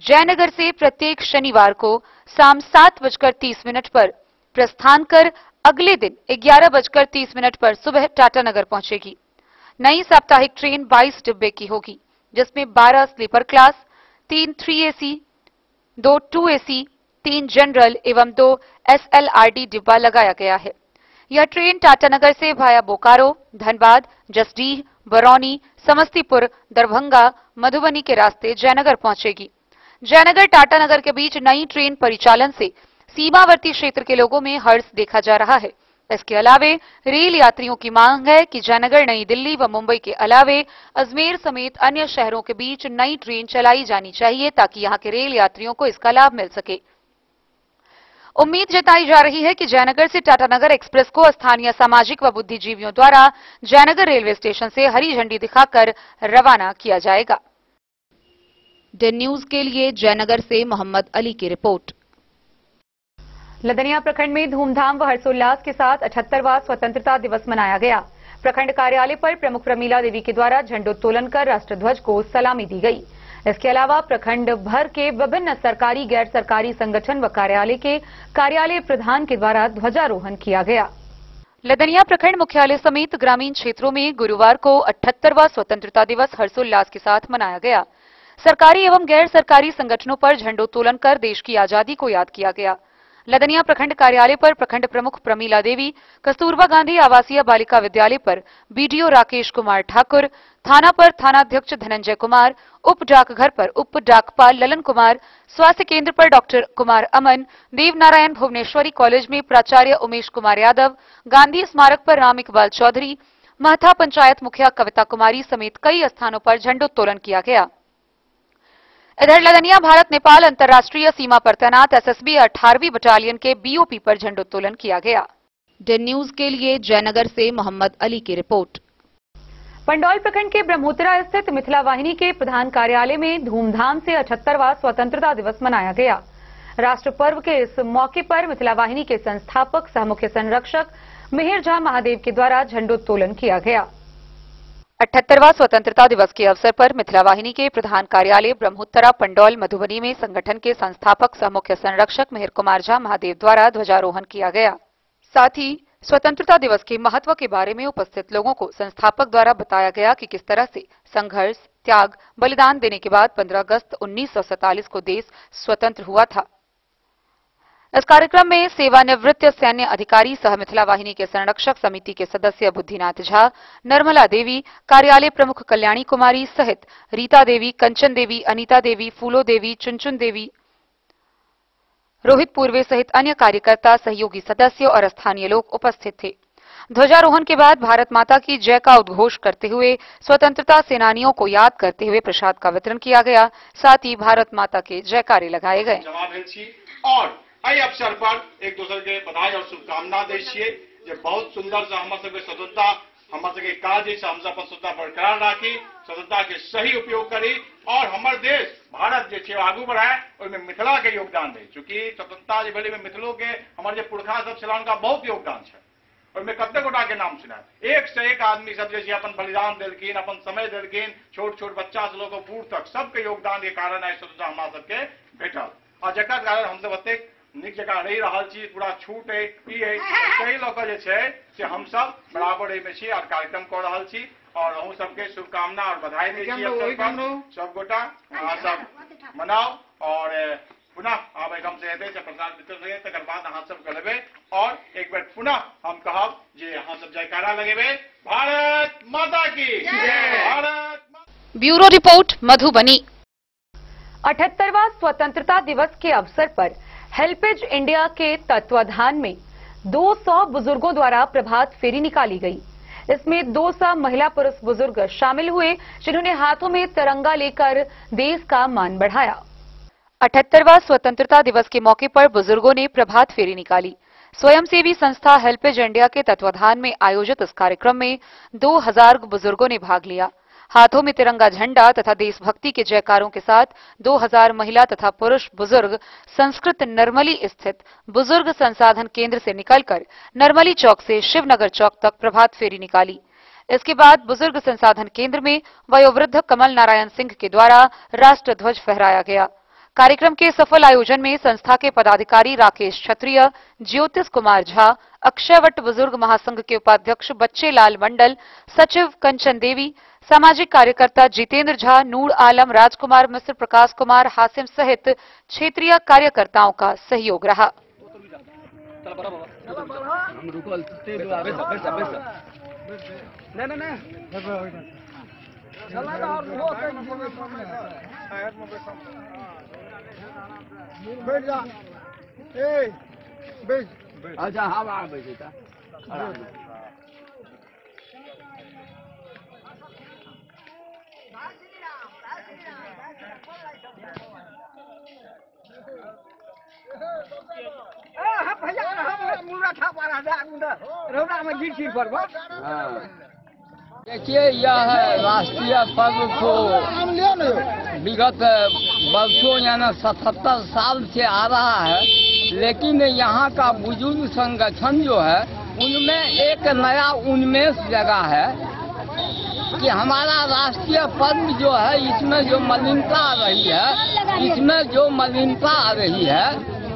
[SPEAKER 2] जयनगर से प्रत्येक शनिवार को शाम 7:30 पर प्रस्थान कर अगले दिन 11:30 पर सुबह टाटा नगर पहुंचेगी। नई साप्ताहिक ट्रेन 22 डिब्बे की होगी, जिसमें 12 sleeper class, 3 3AC, 2 2AC, 3 general एवं 2 SLRD डिब्बा लगाया गया है। यह ट्रेन टाटा नगर से भाया बोकारो, धनबाद, जसडीह, बरौनी, समस्तीपुर, दरभंगा, मधुबनी के रास्ते जयनगर पहुंचेगी। जयनगर टाटा नगर के बीच नई ट्रेन परिचालन से सीमावर्ती क्षेत्र के लोगों में हर्ष देखा जा रहा है, इसके अलावे रेल यात्रियों की मांग है कि जयनगर, नई दिल्ली व मुंबई के अलावे अजमेर समेत अन्य शहरों के बीच नई ट्रेन चलाई जानी चाहिए ताकि यहां के रेल यात्रियों को इसका लाभ मिल सके। उम्मीद जताई जा रही है कि जयनगर से टाटानगर एक्सप्रेस को स्थानीय सामाजिक व बुद्धिजीवियों द्वारा जयनगर रेलवे स्टेशन से हरी झंडी दिखाकर रवाना किया जाएगा। डेन न्यूज के लिए जयनगर से मोहम्मद अली की रिपोर्ट।
[SPEAKER 1] लदनिया प्रखंड में धूमधाम व हर्षोल्लास के साथ 78वां स्वतंत्रता दिवस मनाया गया। प्रखंड कार्यालय पर प्रमुख प्रमीला देवी के द्वारा झंडोत्तोलन कर राष्ट्रध्वज को सलामी दी गई। इसके अलावा प्रखंड भर के विभिन्न सरकारी, गैर सरकारी संगठन व कार्यालय के कार्यालय प्रधान के द्वारा ध्वजारोहण किया गया।
[SPEAKER 2] लदनिया प्रखंड मुख्यालय समेत ग्रामीण क्षेत्रों में गुरुवार को 78वां स्वतंत्रता दिवस हर्षोल्लास के साथ मनाया गया। सरकारी एवं गैर सरकारी संगठनों पर झंडोत्तोलन कर देश की आजादी को याद किया गया। लदनिया प्रखंड कार्यालय पर प्रखंड प्रमुख प्रमीला देवी, कस्तूरबा गांधी आवासीय बालिका विद्यालय पर बीडीओ राकेश कुमार ठाकुर, थाना पर थानाध्यक्ष धनंजय कुमार, उप डाकघर पर उप डाकपाल ललन कुमार, स्वास्थ्य केंद्र पर डॉक्टर कुमार अमन, देवनारायण भुवनेश्वरी कॉलेज में प्राचार्य उमेश कुमार यादव, गांधी स्मारक पर राम इकबाल चौधरी, महथा पंचायत मुखिया कविता कुमारी समेत कई स्थानों पर झंडोत्तोलन किया गया। इधर लदनिया भारत नेपाल अंतर्राष्ट्रीय सीमा पर तैनात एसएसबी 18वीं बटालियन के बीओपी पर झंडोत्तोलन किया गया। डेन न्यूज के लिए जयनगर से मोहम्मद अली की रिपोर्ट।
[SPEAKER 1] पंडौल प्रखंड के ब्रह्मोत्तरा स्थित मिथिला वाहिनी के प्रधान कार्यालय में धूमधाम से 78वां स्वतंत्रता दिवस मनाया गया। राष्ट्र पर्व के इस मौके पर मिथिला वाहिनी के संस्थापक सह मुख्य संरक्षक मिहिर झा महादेव के द्वारा झंडोत्तोलन किया गया।
[SPEAKER 2] 78वां स्वतंत्रता दिवस के अवसर पर मिथिला वाहिनी के प्रधान कार्यालय ब्रह्मोत्तरा पंडौल मधुबनी में संगठन के संस्थापक सह मुख्य संरक्षक मिहिर कुमार झा महादेव द्वारा ध्वजारोहण किया गया। साथ ही स्वतंत्रता दिवस के महत्व के बारे में उपस्थित लोगों को संस्थापक द्वारा बताया गया कि किस तरह से संघर्ष, त्याग, बलिदान देने के बाद 15 अगस्त 1947 को देश स्वतंत्र हुआ था। इस कार्यक्रम में सेवानिवृत्त सैन्य अधिकारी सह मिथिला वाहिनी के संरक्षक समिति के सदस्य बुद्धिनाथ झा, निर्मला देवी, कार्यालय प्रमुख कल्याणी कुमारी सहित रीता देवी, कंचन देवी, अनीता देवी, फूलो देवी, चुनचुन देवी, रोहित पूर्वे सहित अन्य कार्यकर्ता, सहयोगी सदस्य और स्थानीय लोग उपस्थित थे। ध्वजारोहण के बाद भारत माता की जय का उद्घोष करते हुए स्वतंत्रता सेनानियों को याद करते हुए प्रसाद का वितरण किया गया। साथ ही भारत माता के जयकारे लगाए गए।
[SPEAKER 8] एहि अवसर पर एक दूसरे के बधाई और शुभकामना दै छियै जे बहुत सुंदर से हमर सबके स्वतंत्रता हमर सबके काज से हम अपन स्वतंत्रता बरकरार राखी, स्वतंत्रता के सही उपयोग करी और हमर देश भारत जे छै आगू बढ़ाए, ओहिमे मिथिला के योगदान दे। चूंकि स्वतंत्रता जे भेलै में मिथिलो के हमर जे पुरखा सब छलाह उनका बहुत योगदान छै। ओहिमे कते गोटा के नाम सुना, एक से एक आदमी सब जे छै अपन बलिदान देलखिन, अपन समय देलखिन, छोट छोट बच्चा से लोग बूढ़ तक सबके योगदान के कारण आई स्वतंत्रता हमरा सबके भेटल और जकर कारण हम सब एतेक नीक जकाँ रहि रहल छी। पूरा छूट है ई है सही लऽ कऽ जे छै से हम सब बराबर एहिमे छी और कार्यक्रम कऽ रहल छी और अहूँ सबके शुभकामना और बधाई दै छी। सब गोटा अहाँ सब मनाओ और पुनः आब एकदम से हेतै से प्रसाद वितरण हेतै, तकर बाद अहाँ सब लेबै और एक बेर पुनः हम कहब जे अहाँ सब जयकारा लगेबै, भारत माता की भारत।
[SPEAKER 2] Bureau report Madhubani.
[SPEAKER 1] 78वां स्वतंत्रता दिवस के अवसर पर हेल्पेज इंडिया के तत्वाधान में 200 बुजुर्गों द्वारा प्रभात फेरी निकाली गई। इसमें 200 महिला पुरुष बुजुर्ग शामिल हुए जिन्होंने हाथों में तिरंगा लेकर देश का मान बढ़ाया।
[SPEAKER 2] 78वां स्वतंत्रता दिवस के मौके पर बुजुर्गों ने प्रभात फेरी निकाली। स्वयंसेवी संस्था हेल्पेज इंडिया के तत्वाधान में आयोजित इस कार्यक्रम में 2000 बुजुर्गों ने भाग लिया। हाथों में तिरंगा झंडा तथा देशभक्ति के जयकारों के साथ 2000 महिला तथा पुरुष बुजुर्ग संस्कृत नरमली स्थित बुजुर्ग संसाधन केंद्र से निकलकर नरमली चौक से शिवनगर चौक तक प्रभात फेरी निकाली। इसके बाद बुजुर्ग संसाधन केंद्र में वयोवृद्ध कमल नारायण सिंह के द्वारा राष्ट्र ध्वज फहराया गया। कार्यक्रम के सफल आयोजन में संस्था के पदाधिकारी राकेश क्षत्रिय, ज्योतिष कुमार झा, अक्षयवट बुजुर्ग महासंघ के उपाध्यक्ष बच्चे लाल मंडल, सचिव कंचन देवी, सामाजिक कार्यकर्ता जितेंद्र झा, नूर आलम, राजकुमार मिश्र, प्रकाश कुमार, हासिम सहित क्षेत्रीय कार्यकर्ताओं का सहयोग रहा।
[SPEAKER 9] देखिए, यह राष्ट्रीय पर्व तो विगत वर्षों यानी 77 साल से आ रहा है, लेकिन यहाँ का बुजुर्ग संगठन जो है उनमें एक नया उन्मेष जगा है कि हमारा राष्ट्रीय पर्व जो है इसमें जो मलिनता आ रही है, इसमें जो मलिनता आ रही है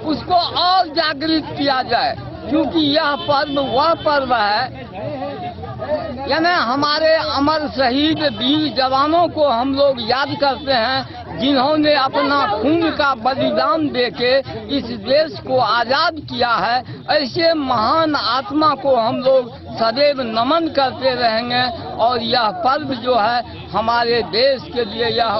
[SPEAKER 9] उसको और जागृत किया जाए, क्योंकि यह पर्व वह पर्व है यानी हमारे अमर शहीद वीर जवानों को हम लोग याद करते हैं, जिन्होंने अपना खून का बलिदान देके इस देश को आजाद किया है। ऐसे महान आत्मा को हम लोग सदैव नमन करते रहेंगे और यह पर्व जो है हमारे देश के लिए यह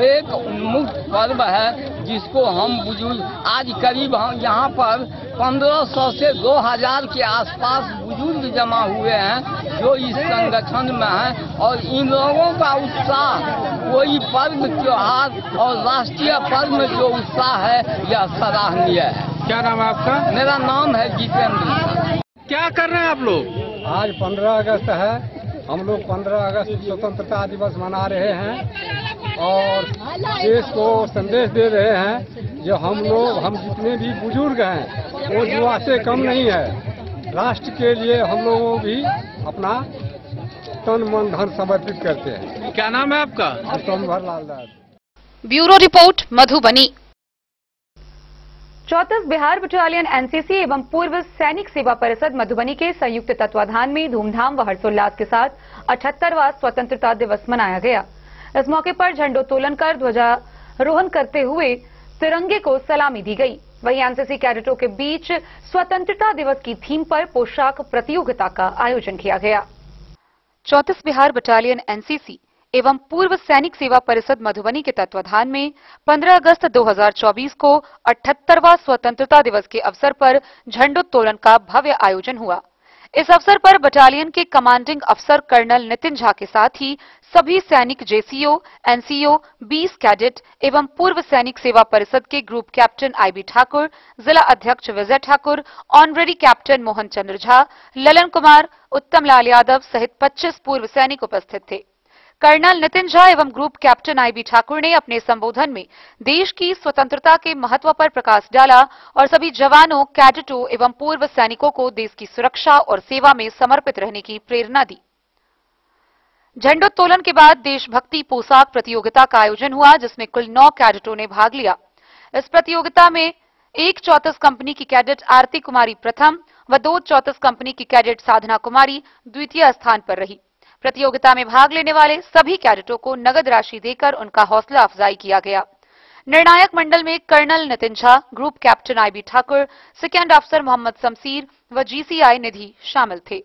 [SPEAKER 9] एक उन्मुक्त पर्व है, जिसको हम बुजुर्ग आज करीब हम यहाँ पर 1500 से 2000 के आसपास बुजुर्ग जमा हुए हैं जो इस संगठन में हैं, और इन लोगों का उत्साह कोई पर्व त्योहार और राष्ट्रीय पर्व में जो उत्साह है यह सराहनीय है।
[SPEAKER 10] क्या नाम है आपका?
[SPEAKER 9] मेरा नाम है जितेंद्र।
[SPEAKER 10] क्या कर रहे हैं आप लोग?
[SPEAKER 3] आज 15 अगस्त है, हम लोग 15 अगस्त स्वतंत्रता दिवस मना रहे हैं और देश को संदेश दे रहे हैं जो हम जितने भी बुजुर्ग हैं वो युवा से कम नहीं है। राष्ट्र के लिए हम लोग भी अपना तन मन धन समर्पित करते हैं।
[SPEAKER 10] क्या नाम है आपका?
[SPEAKER 3] Sombhar Lal Das.
[SPEAKER 2] Bureau report Madhubani.
[SPEAKER 1] 34 Bihar battalion NCC एवं पूर्व सैनिक सेवा परिषद मधुबनी के संयुक्त तत्वाधान में धूमधाम व हर्षोल्लास के साथ 78वां स्वतंत्रता दिवस मनाया गया। इस मौके पर झंडोत्तोलन कर ध्वजारोहण करते हुए तिरंगे को सलामी दी गई। वहीं एनसीसी कैडेटों के बीच स्वतंत्रता दिवस की थीम पर पोशाक प्रतियोगिता का आयोजन किया गया।
[SPEAKER 2] 34 बिहार बटालियन एनसीसी एवं पूर्व सैनिक सेवा परिषद मधुबनी के तत्वाधान में 15 अगस्त 2024 को 78वां स्वतंत्रता दिवस के अवसर पर झंडोत्तोलन का भव्य आयोजन हुआ। इस अवसर पर बटालियन के कमांडिंग अफसर कर्नल नितिन झा के साथ ही सभी सैनिक जेसीओ, एनसीओ, 20 कैडेट एवं पूर्व सैनिक सेवा परिषद के ग्रुप कैप्टन आईबी ठाकुर, जिला अध्यक्ष विजय ठाकुर, ऑनरेरी कैप्टन मोहन चंद्र झा, ललन कुमार, उत्तम लाल यादव सहित 25 पूर्व सैनिक उपस्थित थे। कर्नल नितिन झा एवं ग्रुप कैप्टन आईबी ठाकुर ने अपने संबोधन में देश की स्वतंत्रता के महत्व पर प्रकाश डाला और सभी जवानों, कैडेटों एवं पूर्व सैनिकों को देश की सुरक्षा और सेवा में समर्पित रहने की प्रेरणा दी। झंडोत्तोलन के बाद देशभक्ति पोशाक प्रतियोगिता का आयोजन हुआ, जिसमें कुल 9 कैडेटों ने भाग लिया। इस प्रतियोगिता में 1 34 कंपनी की कैडेट आरती कुमारी प्रथम व 2 34 कंपनी की कैडेट साधना कुमारी द्वितीय स्थान पर रही। प्रतियोगिता में भाग लेने वाले सभी कैडेटों को नगद राशि देकर उनका हौसला अफजाई किया गया। निर्णायक मंडल में colonel Nitin Jha, group captain IB Thakur, second अफसर मोहम्मद शमसीर व जीसीआई निधि शामिल थे।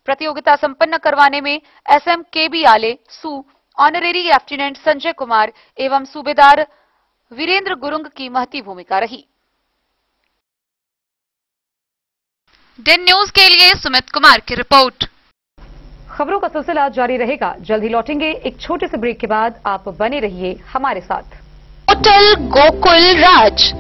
[SPEAKER 2] प्रतियोगिता संपन्न करवाने में एसएम केबी आले, सू, ऑनरेरी लेफ्टिनेंट संजय कुमार एवं सूबेदार वीरेंद्र गुरुंग की महती भूमिका रही। डेन न्यूज के लिए सुमित कुमार की रिपोर्ट।
[SPEAKER 1] खबरों का सिलसिला जारी रहेगा। जल्द ही लौटेंगे एक छोटे से ब्रेक के बाद। आप बने रहिए हमारे साथ।
[SPEAKER 2] होटल गोकुल राज।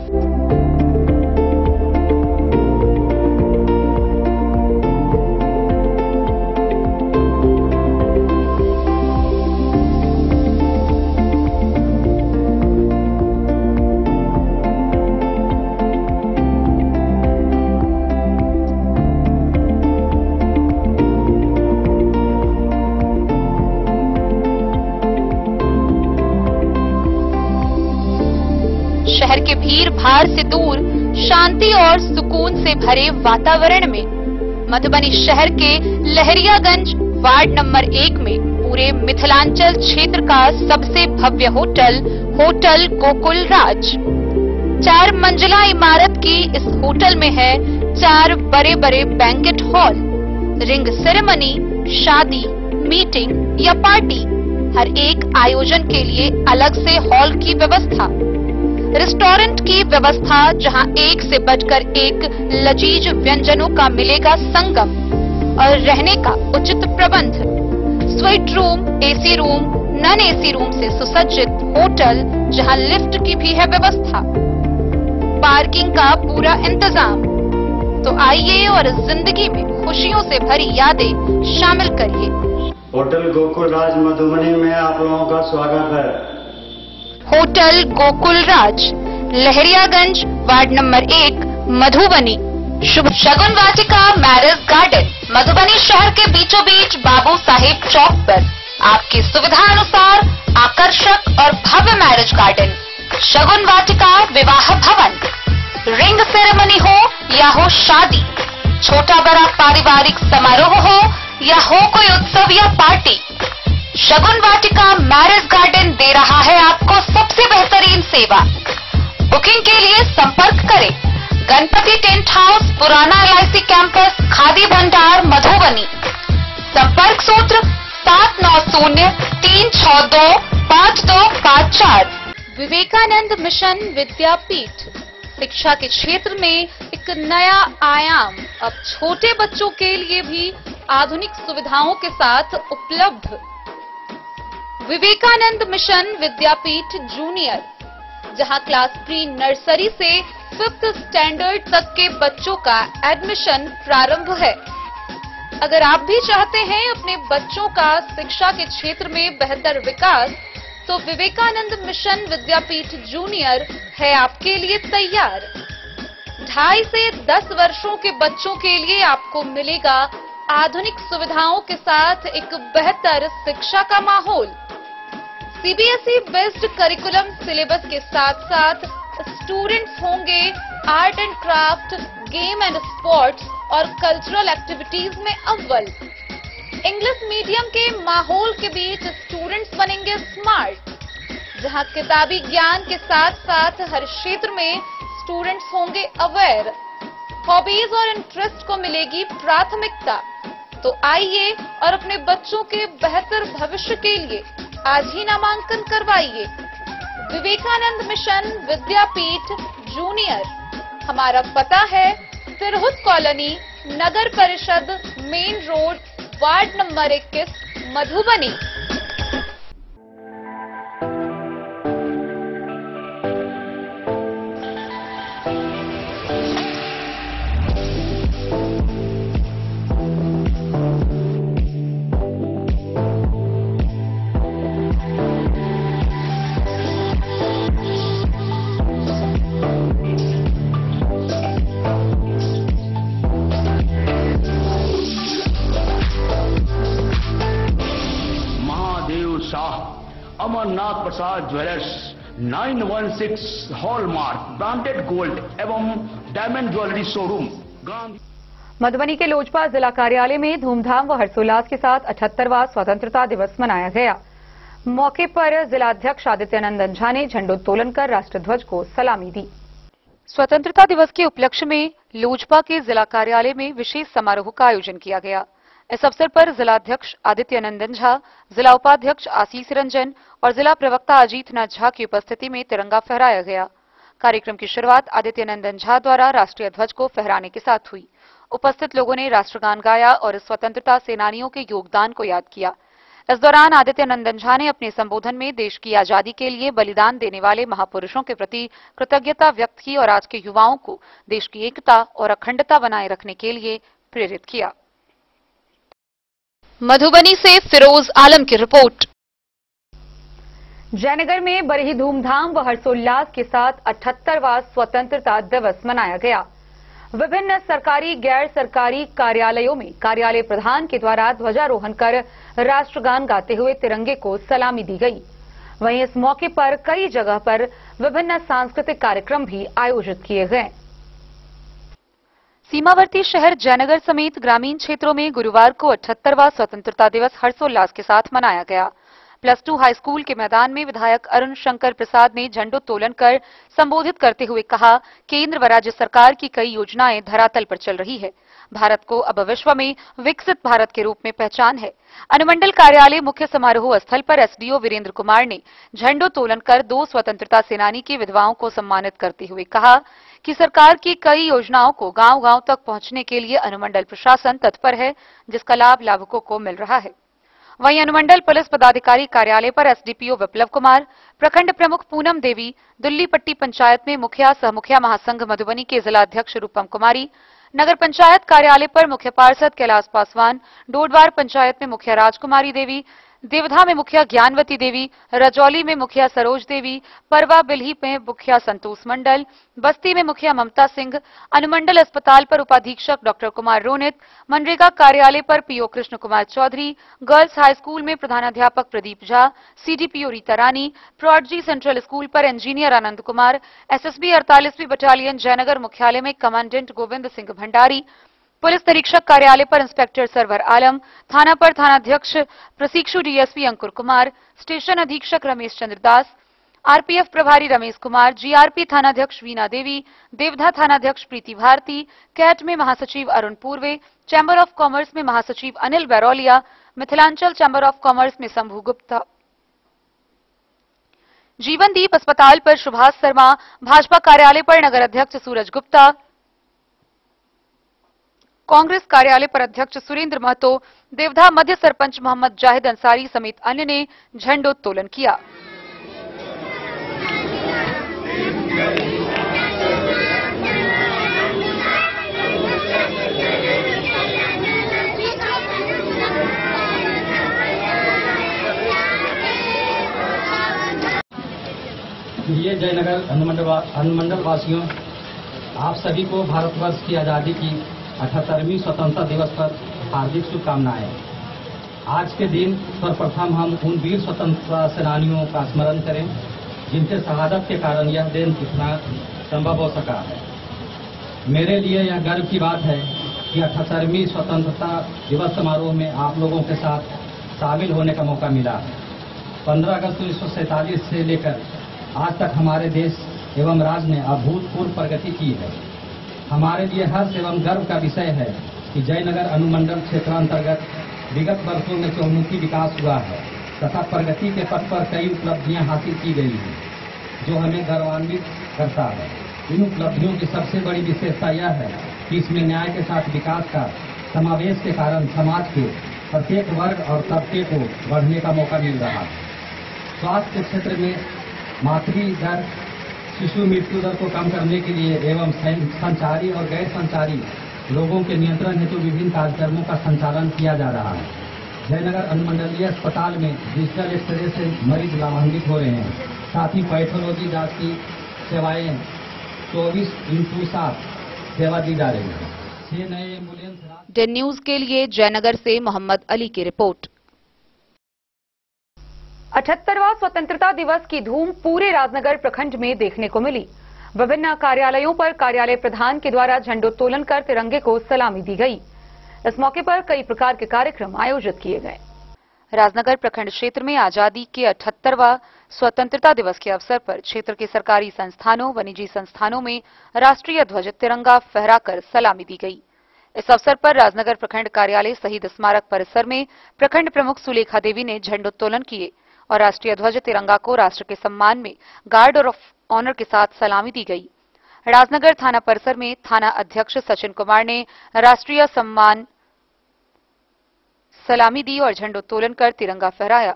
[SPEAKER 2] शहर के भीड़ भाड़ से दूर शांति और सुकून से भरे वातावरण में मधुबनी शहर के लहरियागंज वार्ड नंबर 1 में पूरे मिथिलांचल क्षेत्र का सबसे भव्य होटल होटल गोकुल राज। 4 मंजिला इमारत की इस होटल में है 4 बड़े बड़े बैंकेट हॉल, रिंग सेरेमनी, शादी, मीटिंग या पार्टी, हर एक आयोजन के लिए अलग से हॉल की व्यवस्था, रेस्टोरेंट की व्यवस्था जहां एक से बढ़कर एक लजीज व्यंजनों का मिलेगा संगम, और रहने का उचित प्रबंध, suite room, AC room, non AC room से सुसज्जित होटल जहां लिफ्ट की भी है व्यवस्था, पार्किंग का पूरा इंतजाम। तो आइए और जिंदगी में खुशियों से भरी यादें शामिल करिए।
[SPEAKER 11] होटल गोकुल राज मधुबनी में आप लोगों का स्वागत है।
[SPEAKER 2] होटल गोकुल राज, लहरियागंज, वार्ड नंबर 1, मधुबनी। शुभ शगुन वाटिका मैरिज गार्डन, मधुबनी शहर के बीचों बीच बाबू साहेब चौक पर आपकी सुविधा अनुसार आकर्षक और भव्य मैरिज गार्डन। शगुन वाटिका विवाह भवन, रिंग सेरेमनी हो या हो शादी, छोटा बड़ा पारिवारिक समारोह हो या हो कोई उत्सव या पार्टी, शगुन वाटिका मैरिज गार्डन दे रहा है आपको सबसे बेहतरीन सेवा। बुकिंग के लिए संपर्क करें गणपति टेंट हाउस, पुराना LIC कैंपस, खादी भंडार, मधुबनी। संपर्क सूत्र 7903625254। विवेकानंद मिशन विद्यापीठ, शिक्षा के क्षेत्र में एक नया आयाम, अब छोटे बच्चों के लिए भी आधुनिक सुविधाओं के साथ उपलब्ध। विवेकानंद मिशन विद्यापीठ जूनियर, जहां क्लास प्री नर्सरी से 5th स्टैंडर्ड तक के बच्चों का एडमिशन प्रारंभ है। अगर आप भी चाहते हैं अपने बच्चों का शिक्षा के क्षेत्र में बेहतर विकास, तो विवेकानंद मिशन विद्यापीठ जूनियर है आपके लिए तैयार। 2.5 से 10 वर्षों के बच्चों के लिए आपको मिलेगा आधुनिक सुविधाओं के साथ एक बेहतर शिक्षा का माहौल। CBSE बेस्ड करिकुलम सिलेबस के साथ साथ स्टूडेंट्स होंगे art and craft, game and sports और कल्चरल एक्टिविटीज में अव्वल। इंग्लिश मीडियम के माहौल के बीच स्टूडेंट्स बनेंगे स्मार्ट, जहां किताबी ज्ञान के साथ साथ हर क्षेत्र में स्टूडेंट्स होंगे अवेयर। हॉबीज और इंटरेस्ट को मिलेगी प्राथमिकता। तो आइए और अपने बच्चों के बेहतर भविष्य के लिए आज ही नामांकन करवाइए। विवेकानंद मिशन विद्यापीठ जूनियर, हमारा पता है तिरहुत कॉलोनी, नगर परिषद, main road, ward number 21, Madhubani.
[SPEAKER 6] Amarnath Prasad jewellers 916 hallmark branded gold एवं डायमंड ज्वेलरी शोरूम।
[SPEAKER 1] मधुबनी के लोजपा जिला कार्यालय में धूमधाम व हर्षोल्लास के साथ 78वां स्वतंत्रता दिवस मनाया गया। मौके पर जिलाध्यक्ष आदित्य नंदन झा ने झंडोत्तोलन कर राष्ट्रध्वज को सलामी दी।
[SPEAKER 2] स्वतंत्रता दिवस के उपलक्ष्य में लोजपा के जिला कार्यालय में विशेष समारोह का आयोजन किया गया। इस अवसर पर जिलाध्यक्ष आदित्य नंदन झा, जिला उपाध्यक्ष आशीष रंजन और जिला प्रवक्ता अजीतनाथ झा की उपस्थिति में तिरंगा फहराया गया। कार्यक्रम की शुरुआत आदित्य नंदन झा द्वारा राष्ट्रीय ध्वज को फहराने के साथ हुई। उपस्थित लोगों ने राष्ट्रगान गाया और स्वतंत्रता सेनानियों के योगदान को याद किया। इस दौरान आदित्य नंदन झा ने अपने संबोधन में देश की आजादी के लिए बलिदान देने वाले महापुरुषों के प्रति कृतज्ञता व्यक्त की और आज के युवाओं को देश की एकता और अखंडता बनाए रखने के लिए प्रेरित किया। मधुबनी से फिरोज आलम की रिपोर्ट।
[SPEAKER 1] जयनगर में बड़ी ही धूमधाम व हर्षोल्लास के साथ 78वां स्वतंत्रता दिवस मनाया गया। विभिन्न सरकारी गैर सरकारी कार्यालयों में कार्यालय प्रधान के द्वारा ध्वजारोहण कर राष्ट्रगान गाते हुए तिरंगे को सलामी दी गई। वहीं इस मौके पर कई जगह पर विभिन्न सांस्कृतिक कार्यक्रम भी आयोजित किए गए।
[SPEAKER 2] सीमावर्ती शहर जयनगर समेत ग्रामीण क्षेत्रों में गुरुवार को 78वां स्वतंत्रता दिवस हर्षोल्लास के साथ मनाया गया। +2 हाई स्कूल के मैदान में विधायक अरुण शंकर प्रसाद ने झंडोत्तोलन कर संबोधित करते हुए कहा, केंद्र व राज्य सरकार की कई योजनाएं धरातल पर चल रही है। भारत को अब विश्व में विकसित भारत के रूप में पहचान है। अनुमंडल कार्यालय मुख्य समारोह स्थल पर एसडीओ वीरेंद्र कुमार ने झंडोत्तोलन कर 2 स्वतंत्रता सेनानी की विधवाओं को सम्मानित करते हुए कहा कि सरकार की कई योजनाओं को गांव-गांव तक पहुंचने के लिए अनुमंडल प्रशासन तत्पर है, जिसका लाभ लाभुकों को मिल रहा है। वहीं अनुमंडल पुलिस पदाधिकारी कार्यालय पर एसडीपीओ विप्लव कुमार, प्रखंड प्रमुख पूनम देवी, दुल्लीपट्टी पंचायत में मुखिया सहमुखिया महासंघ मधुबनी के जिलाध्यक्ष रूपम कुमारी, नगर पंचायत कार्यालय पर मुख्य पार्षद कैलाश पासवान, डोडवार पंचायत में मुखिया राजकुमारी देवी, देवधा में मुखिया ज्ञानवती देवी, रजौली में मुखिया सरोज देवी, परवा बिल्ही में मुखिया संतोष मंडल, बस्ती में मुखिया ममता सिंह, अनुमंडल अस्पताल पर उपाधीक्षक डॉक्टर कुमार रोनित, मनरेगा कार्यालय पर PO Krishna Kumar Chaudhary, girls high school में प्रधानाध्यापक Pradeep Jha, CDPO Rita Rani, Prodigy central school पर इंजीनियर आनंद कुमार, एसएसबी 48वीं बटालियन जयनगर मुख्यालय में कमांडेंट गोविंद सिंह भंडारी, पुलिस निरीक्षक कार्यालय पर इंस्पेक्टर सरवर आलम, थाना पर थानाध्यक्ष प्रशिक्षु डीएसपी अंकुर कुमार, स्टेशन अधीक्षक रमेश चंद्र दास, आरपीएफ प्रभारी रमेश कुमार, जीआरपी थानाध्यक्ष वीना देवी, देवधा थानाध्यक्ष प्रीति भारती, कैट में महासचिव Arun Purve, chamber of commerce में महासचिव Anil Bairoliya, Mithilanchal chamber of commerce में शंभू गुप्ता, जीवनदीप अस्पताल पर सुभाष शर्मा, भाजपा कार्यालय पर नगर अध्यक्ष सूरज गुप्ता, कांग्रेस कार्यालय पर अध्यक्ष सुरेंद्र महतो, देवधा मध्य सरपंच मोहम्मद जाहिद अंसारी समेत अन्य ने झंडोत्तोलन किया।
[SPEAKER 12] ये जयनगर अनुमंडल वासियों, आप सभी को भारतवर्ष की आजादी की 78वीं स्वतंत्रता दिवस पर हार्दिक शुभकामनाएं। आज के दिन सर्वप्रथम हम उन वीर स्वतंत्रता सेनानियों का स्मरण करें जिनके शहादत के कारण यह दिन इतना संभव हो सका है। मेरे लिए यह गर्व की बात है कि 78वीं स्वतंत्रता दिवस समारोह में आप लोगों के साथ शामिल होने का मौका मिला है। 15 अगस्त 1947 से लेकर आज तक हमारे देश एवं राज्य ने अभूतपूर्व प्रगति की है। हमारे लिए हर्ष एवं गर्व का विषय है कि जयनगर अनुमंडल क्षेत्रांतर्गत विगत वर्षों में चहुमुखी विकास हुआ है तथा प्रगति के पथ पर कई उपलब्धियां हासिल की गई हैं, जो हमें गर्वान्वित करता है। इन उपलब्धियों की सबसे बड़ी विशेषता यह है कि इसमें न्याय के साथ विकास का समावेश के कारण समाज के प्रत्येक वर्ग और तबके को बढ़ने का मौका मिल रहा है। स्वास्थ्य के क्षेत्र में मातृ दर, शिशु मृत्यु दर को कम करने के लिए एवं संचारी और गैर संचारी रोगों के नियंत्रण हेतु विभिन्न कार्यक्रमों का संचालन किया जा रहा है। जयनगर अनुमंडलीय अस्पताल में डिजिटल एक्सरे से मरीज लाभान्वित हो रहे हैं। साथ ही पैथोलॉजी जांच की सेवाएं 24x7 सेवा दी जा रही है। 6 नए एम्बुलेंस।
[SPEAKER 2] डेन न्यूज के लिए जयनगर से मोहम्मद अली की रिपोर्ट।
[SPEAKER 1] 78वां स्वतंत्रता दिवस की धूम पूरे राजनगर प्रखंड में देखने को मिली। विभिन्न कार्यालयों पर कार्यालय प्रधान के द्वारा झंडोत्तोलन कर तिरंगे को सलामी दी गई। इस मौके पर कई प्रकार के कार्यक्रम आयोजित किए गए।
[SPEAKER 2] राजनगर प्रखंड क्षेत्र में आजादी के 78वां स्वतंत्रता दिवस के अवसर पर क्षेत्र के सरकारी संस्थानों व निजी संस्थानों में राष्ट्रीय ध्वज तिरंगा फहराकर सलामी दी गई। इस अवसर पर राजनगर प्रखंड कार्यालय शहीद स्मारक परिसर में प्रखंड प्रमुख सुलेखा देवी ने झंडोत्तोलन किए और राष्ट्रीय ध्वज तिरंगा को राष्ट्र के सम्मान में गार्ड ऑफ ऑनर के साथ सलामी दी गई। राजनगर थाना परिसर में थाना अध्यक्ष सचिन कुमार ने राष्ट्रीय सम्मान सलामी दी और झंडोत्तोलन कर तिरंगा फहराया।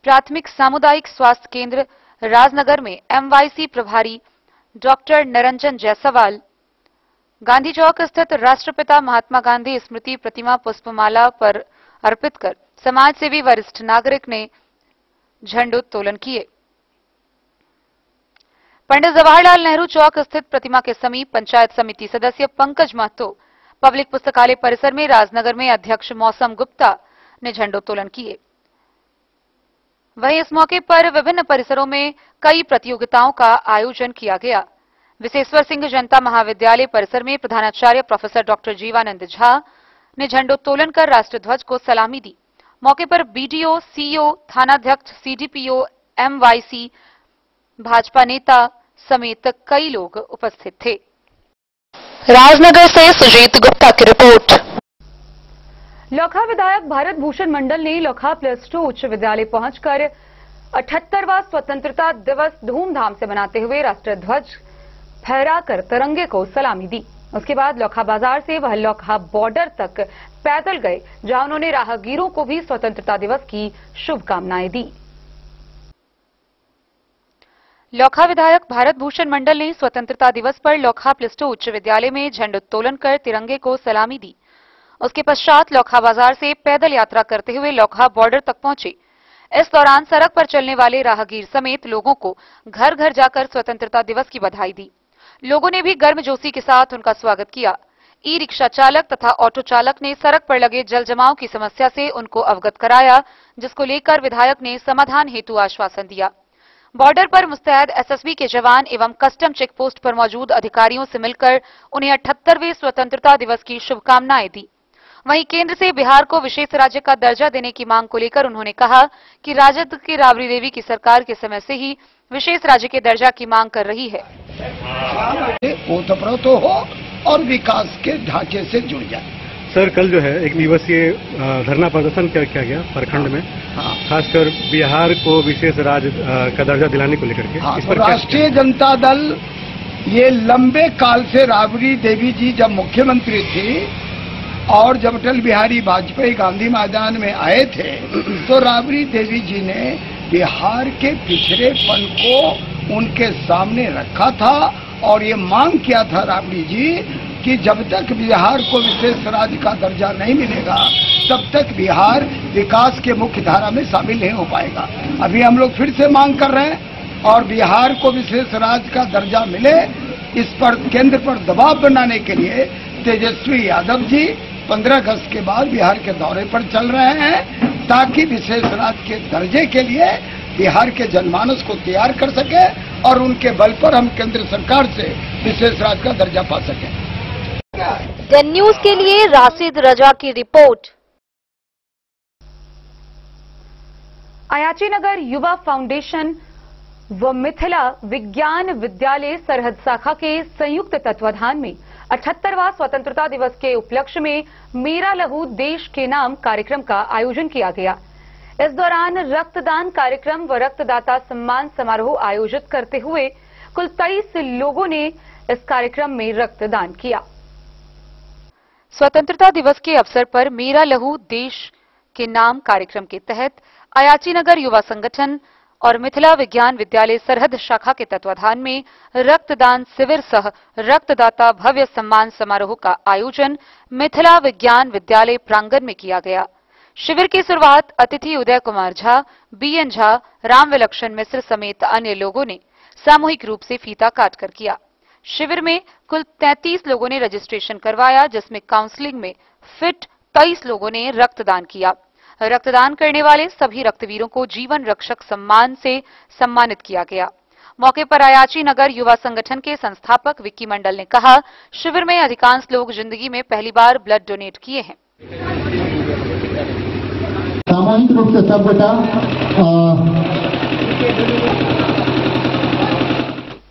[SPEAKER 2] प्राथमिक सामुदायिक स्वास्थ्य केंद्र राजनगर में एमवाईसी प्रभारी डॉक्टर निरंजन जायसवाल, गांधी चौक स्थित राष्ट्रपिता महात्मा गांधी स्मृति प्रतिमा पुष्पमाला पर अर्पित कर समाज सेवी वरिष्ठ नागरिक ने झंडोत्तोलन किए। पंडित जवाहरलाल नेहरू चौक स्थित प्रतिमा के समीप पंचायत समिति सदस्य पंकज महतो, पब्लिक पुस्तकालय परिसर में राजनगर में अध्यक्ष मौसम गुप्ता ने झंडोत्तोलन किए। वहीं इस मौके पर विभिन्न परिसरों में कई प्रतियोगिताओं का आयोजन किया गया। विशेश्वर सिंह जनता महाविद्यालय परिसर में प्रधानाचार्य प्रोफेसर डॉक्टर जीवानंद झा ने झंडोत्तोलन कर राष्ट्रध्वज को सलामी दी। मौके पर बीडीओ, सीईओ, थानाध्यक्ष, सीडीपीओ, एमवाईसी, भाजपा नेता समेत कई लोग उपस्थित थे। राजनगर से सुजीत गुप्ता की रिपोर्ट।
[SPEAKER 1] लोखा विधायक भारत भूषण मंडल ने लोखा +2 उच्च विद्यालय पहुंचकर 78वां स्वतंत्रता दिवस धूमधाम से मनाते हुए राष्ट्रीय ध्वज फहराकर तिरंगे को सलामी दी। उसके बाद लोखा बाजार से वह लोखा बॉर्डर तक पैदल गए, जहां उन्होंने राहगीरों को भी स्वतंत्रता दिवस की शुभकामनाएं दी।
[SPEAKER 2] लोखा विधायक भारत भूषण मंडल ने स्वतंत्रता दिवस पर लोखा प्लस 2 उच्च विद्यालय में झंडोत्तोलन कर तिरंगे को सलामी दी। उसके पश्चात लोखा बाजार से पैदल यात्रा करते हुए लोखा बॉर्डर तक पहुंचे। इस दौरान सड़क पर चलने वाले राहगीर समेत लोगों को घर घर जाकर स्वतंत्रता दिवस की बधाई दी। लोगों ने भी गर्मजोशी के साथ उनका स्वागत किया। ई रिक्शा चालक तथा ऑटो चालक ने सड़क पर लगे जल जमाव की समस्या से उनको अवगत कराया, जिसको लेकर विधायक ने समाधान हेतु आश्वासन दिया। बॉर्डर पर मुस्तैद एसएसबी के जवान एवं कस्टम चेक पोस्ट पर मौजूद अधिकारियों से मिलकर उन्हें 78वें स्वतंत्रता दिवस की शुभकामनाएं दी। वहीं केंद्र से बिहार को विशेष राज्य का दर्जा देने की मांग को लेकर उन्होंने कहा कि राजद की राबड़ी देवी की सरकार के समय से ही विशेष राज्य के दर्जा की मांग कर रही है।
[SPEAKER 13] ओतप्रोत हो और विकास के ढांचे से जुड़ जाए।
[SPEAKER 14] सर, कल जो है एक दिवसीय धरना प्रदर्शन किया गया प्रखंड में, खासकर बिहार को विशेष राज्य का दर्जा दिलाने को लेकर के। इस पर
[SPEAKER 13] राष्ट्रीय जनता दल ये लंबे काल से राबड़ी देवी जी जब मुख्यमंत्री थी और जब अटल बिहारी वाजपेयी गांधी मैदान में आए थे तो राबड़ी देवी जी ने बिहार के पिछड़ेपन को उनके सामने रखा था और ये मांग किया था राबड़ी जी कि जब तक बिहार को विशेष राज्य का दर्जा नहीं मिलेगा तब तक बिहार विकास के मुख्य धारा में शामिल नहीं हो पाएगा। अभी हम लोग फिर से मांग कर रहे हैं और बिहार को विशेष राज्य का दर्जा मिले, इस पर केंद्र पर दबाव बनाने के लिए तेजस्वी यादव जी 15 अगस्त के बाद बिहार के दौरे पर चल रहे हैं ताकि विशेष राज्य के दर्जे के लिए बिहार के जनमानस को तैयार कर सके और उनके बल पर हम केंद्र सरकार से विशेष राज्य का दर्जा पा सकें।
[SPEAKER 15] डन न्यूज के लिए राशिद रजा की रिपोर्ट।
[SPEAKER 1] अयाची नगर युवा फाउंडेशन व मिथिला विज्ञान विद्यालय सरहद शाखा के संयुक्त तत्वाधान में 78वां स्वतंत्रता दिवस के उपलक्ष्य में मेरा लहू देश के नाम कार्यक्रम का आयोजन किया गया। इस दौरान रक्तदान कार्यक्रम व रक्तदाता सम्मान समारोह आयोजित करते हुए कुल 23 लोगों ने इस कार्यक्रम में रक्तदान किया।
[SPEAKER 2] स्वतंत्रता दिवस के अवसर पर मेरा लहू देश के नाम कार्यक्रम के तहत अयाची नगर युवा संगठन और मिथिला विज्ञान विद्यालय सरहद शाखा के तत्वाधान में रक्तदान शिविर सह रक्तदाता भव्य सम्मान समारोह का आयोजन मिथिला विज्ञान विद्यालय प्रांगण में किया गया। शिविर की शुरुआत अतिथि उदय कुमार झा, बीएन झा, राम विलक्षण मिश्र समेत अन्य लोगों ने सामूहिक रूप से फीता काटकर किया। शिविर में कुल 33 लोगों ने रजिस्ट्रेशन करवाया, जिसमें काउंसलिंग में फिट 23 लोगों ने रक्तदान किया। रक्तदान करने वाले सभी रक्तवीरों को जीवन रक्षक सम्मान से सम्मानित किया गया। मौके पर अयाची नगर युवा संगठन के संस्थापक विक्की मंडल ने कहा, शिविर में अधिकांश लोग जिंदगी में पहली बार ब्लड डोनेट किए हैं।
[SPEAKER 16] सामाजिक रूप से सब बेटा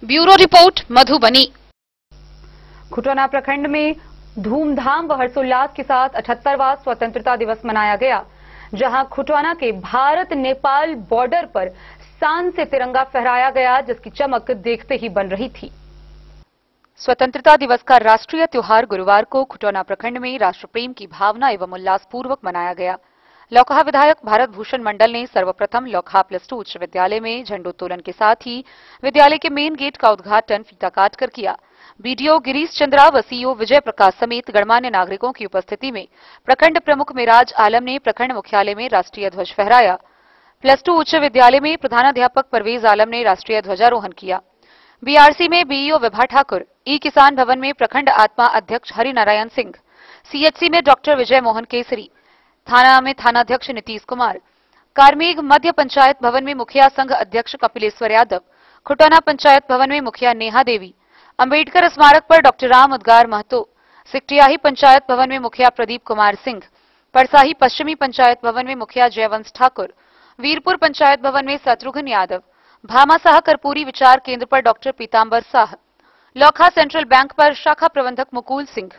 [SPEAKER 2] ब्यूरो रिपोर्ट मधुबनी।
[SPEAKER 1] खुटौना प्रखंड में धूमधाम व हर्षोल्लास के साथ 78वां स्वतंत्रता दिवस मनाया गया, जहां खुटौना के भारत नेपाल बॉर्डर पर शान से तिरंगा फहराया गया, जिसकी चमक देखते ही बन रही थी।
[SPEAKER 2] स्वतंत्रता दिवस का राष्ट्रीय त्योहार गुरुवार को खुटौना प्रखंड में राष्ट्र प्रेम की भावना एवं उल्लासपूर्वक मनाया गया। लोकहा विधायक भारत भूषण मंडल ने सर्वप्रथम लोकहा +2 उच्च विद्यालय में झंडोत्तोलन के साथ ही विद्यालय के मेन गेट का उद्घाटन फीता काटकर किया। बीडीओ गिरीश चंद्रा व सीओ विजय प्रकाश समेत गणमान्य नागरिकों की उपस्थिति में प्रखंड प्रमुख मिराज आलम ने प्रखंड मुख्यालय में राष्ट्रीय ध्वज फहराया। +2 उच्च विद्यालय में प्रधानाध्यापक परवेज आलम ने राष्ट्रीय ध्वजारोहण किया। बीआरसी में बीईओ विभा ठाकुर, ई किसान भवन में प्रखंड आत्मा अध्यक्ष हरिनारायण सिंह, सीएचसी में डॉक्टर विजय मोहन केसरी, थाना में थानाध्यक्ष नीतीश कुमार, कारमेघ मध्य पंचायत भवन में मुखिया संघ अध्यक्ष कपिलेश्वर यादव, खुटौना पंचायत भवन में मुखिया नेहा देवी, अंबेडकर स्मारक पर डॉक्टर राम उद्गार महतो, सिकटियाही पंचायत भवन में मुखिया प्रदीप कुमार सिंह, परसाही पश्चिमी पंचायत भवन में मुखिया जयवंश ठाकुर, वीरपुर पंचायत भवन में शत्रुघ्न यादव, भामाशाह कर्पूरी विचार केंद्र पर डॉक्टर पीतांबर शाह, लोकहा सेंट्रल बैंक पर शाखा प्रबंधक मुकुल सिंह,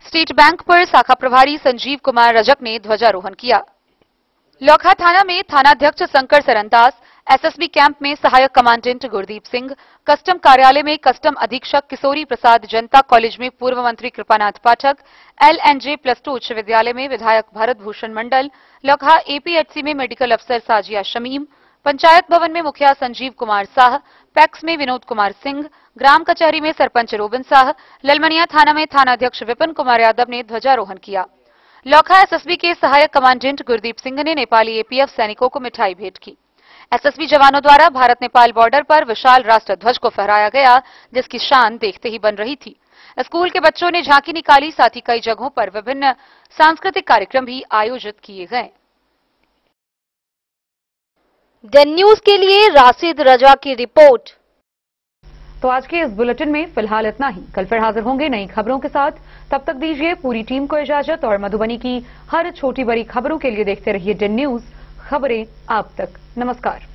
[SPEAKER 2] स्टेट बैंक पर शाखा प्रभारी संजीव कुमार रजक ने ध्वजारोहण किया। लौखा थाना में थानाध्यक्ष शंकर सरनदास, एसएसबी कैंप में सहायक कमांडेंट गुरदीप सिंह, कस्टम कार्यालय में कस्टम अधीक्षक किशोरी प्रसाद, जनता कॉलेज में पूर्व मंत्री कृपानाथ पाठक, LNJ+2 उच्च विद्यालय में विधायक भरत भूषण मंडल, लौखा APHC में मेडिकल अफसर साजिया शमीम, पंचायत भवन में मुखिया संजीव कुमार साह, पैक्स में विनोद कुमार सिंह, ग्राम कचहरी में सरपंच रोबिन साह, ललमनिया थाना में थानाध्यक्ष विपिन कुमार यादव ने ध्वजारोहण किया। लौखा एसएसबी के सहायक कमांडेंट गुरदीप सिंह ने नेपाली APF सैनिकों को मिठाई भेंट की। एसएसबी जवानों द्वारा भारत नेपाल बॉर्डर पर विशाल राष्ट्र ध्वज को फहराया गया, जिसकी शान देखते ही बन रही थी। स्कूल के बच्चों ने झांकी निकाली, साथ ही कई जगहों पर विभिन्न सांस्कृतिक कार्यक्रम भी आयोजित किए गए।
[SPEAKER 15] दैन न्यूज के लिए राशिद रजा की रिपोर्ट।
[SPEAKER 1] तो आज के इस बुलेटिन में फिलहाल इतना ही। कल फिर हाजिर होंगे नई खबरों के साथ। तब तक दीजिए पूरी टीम को इजाजत और मधुबनी की हर छोटी बड़ी खबरों के लिए देखते रहिए दैन न्यूज, खबरें आप तक। नमस्कार।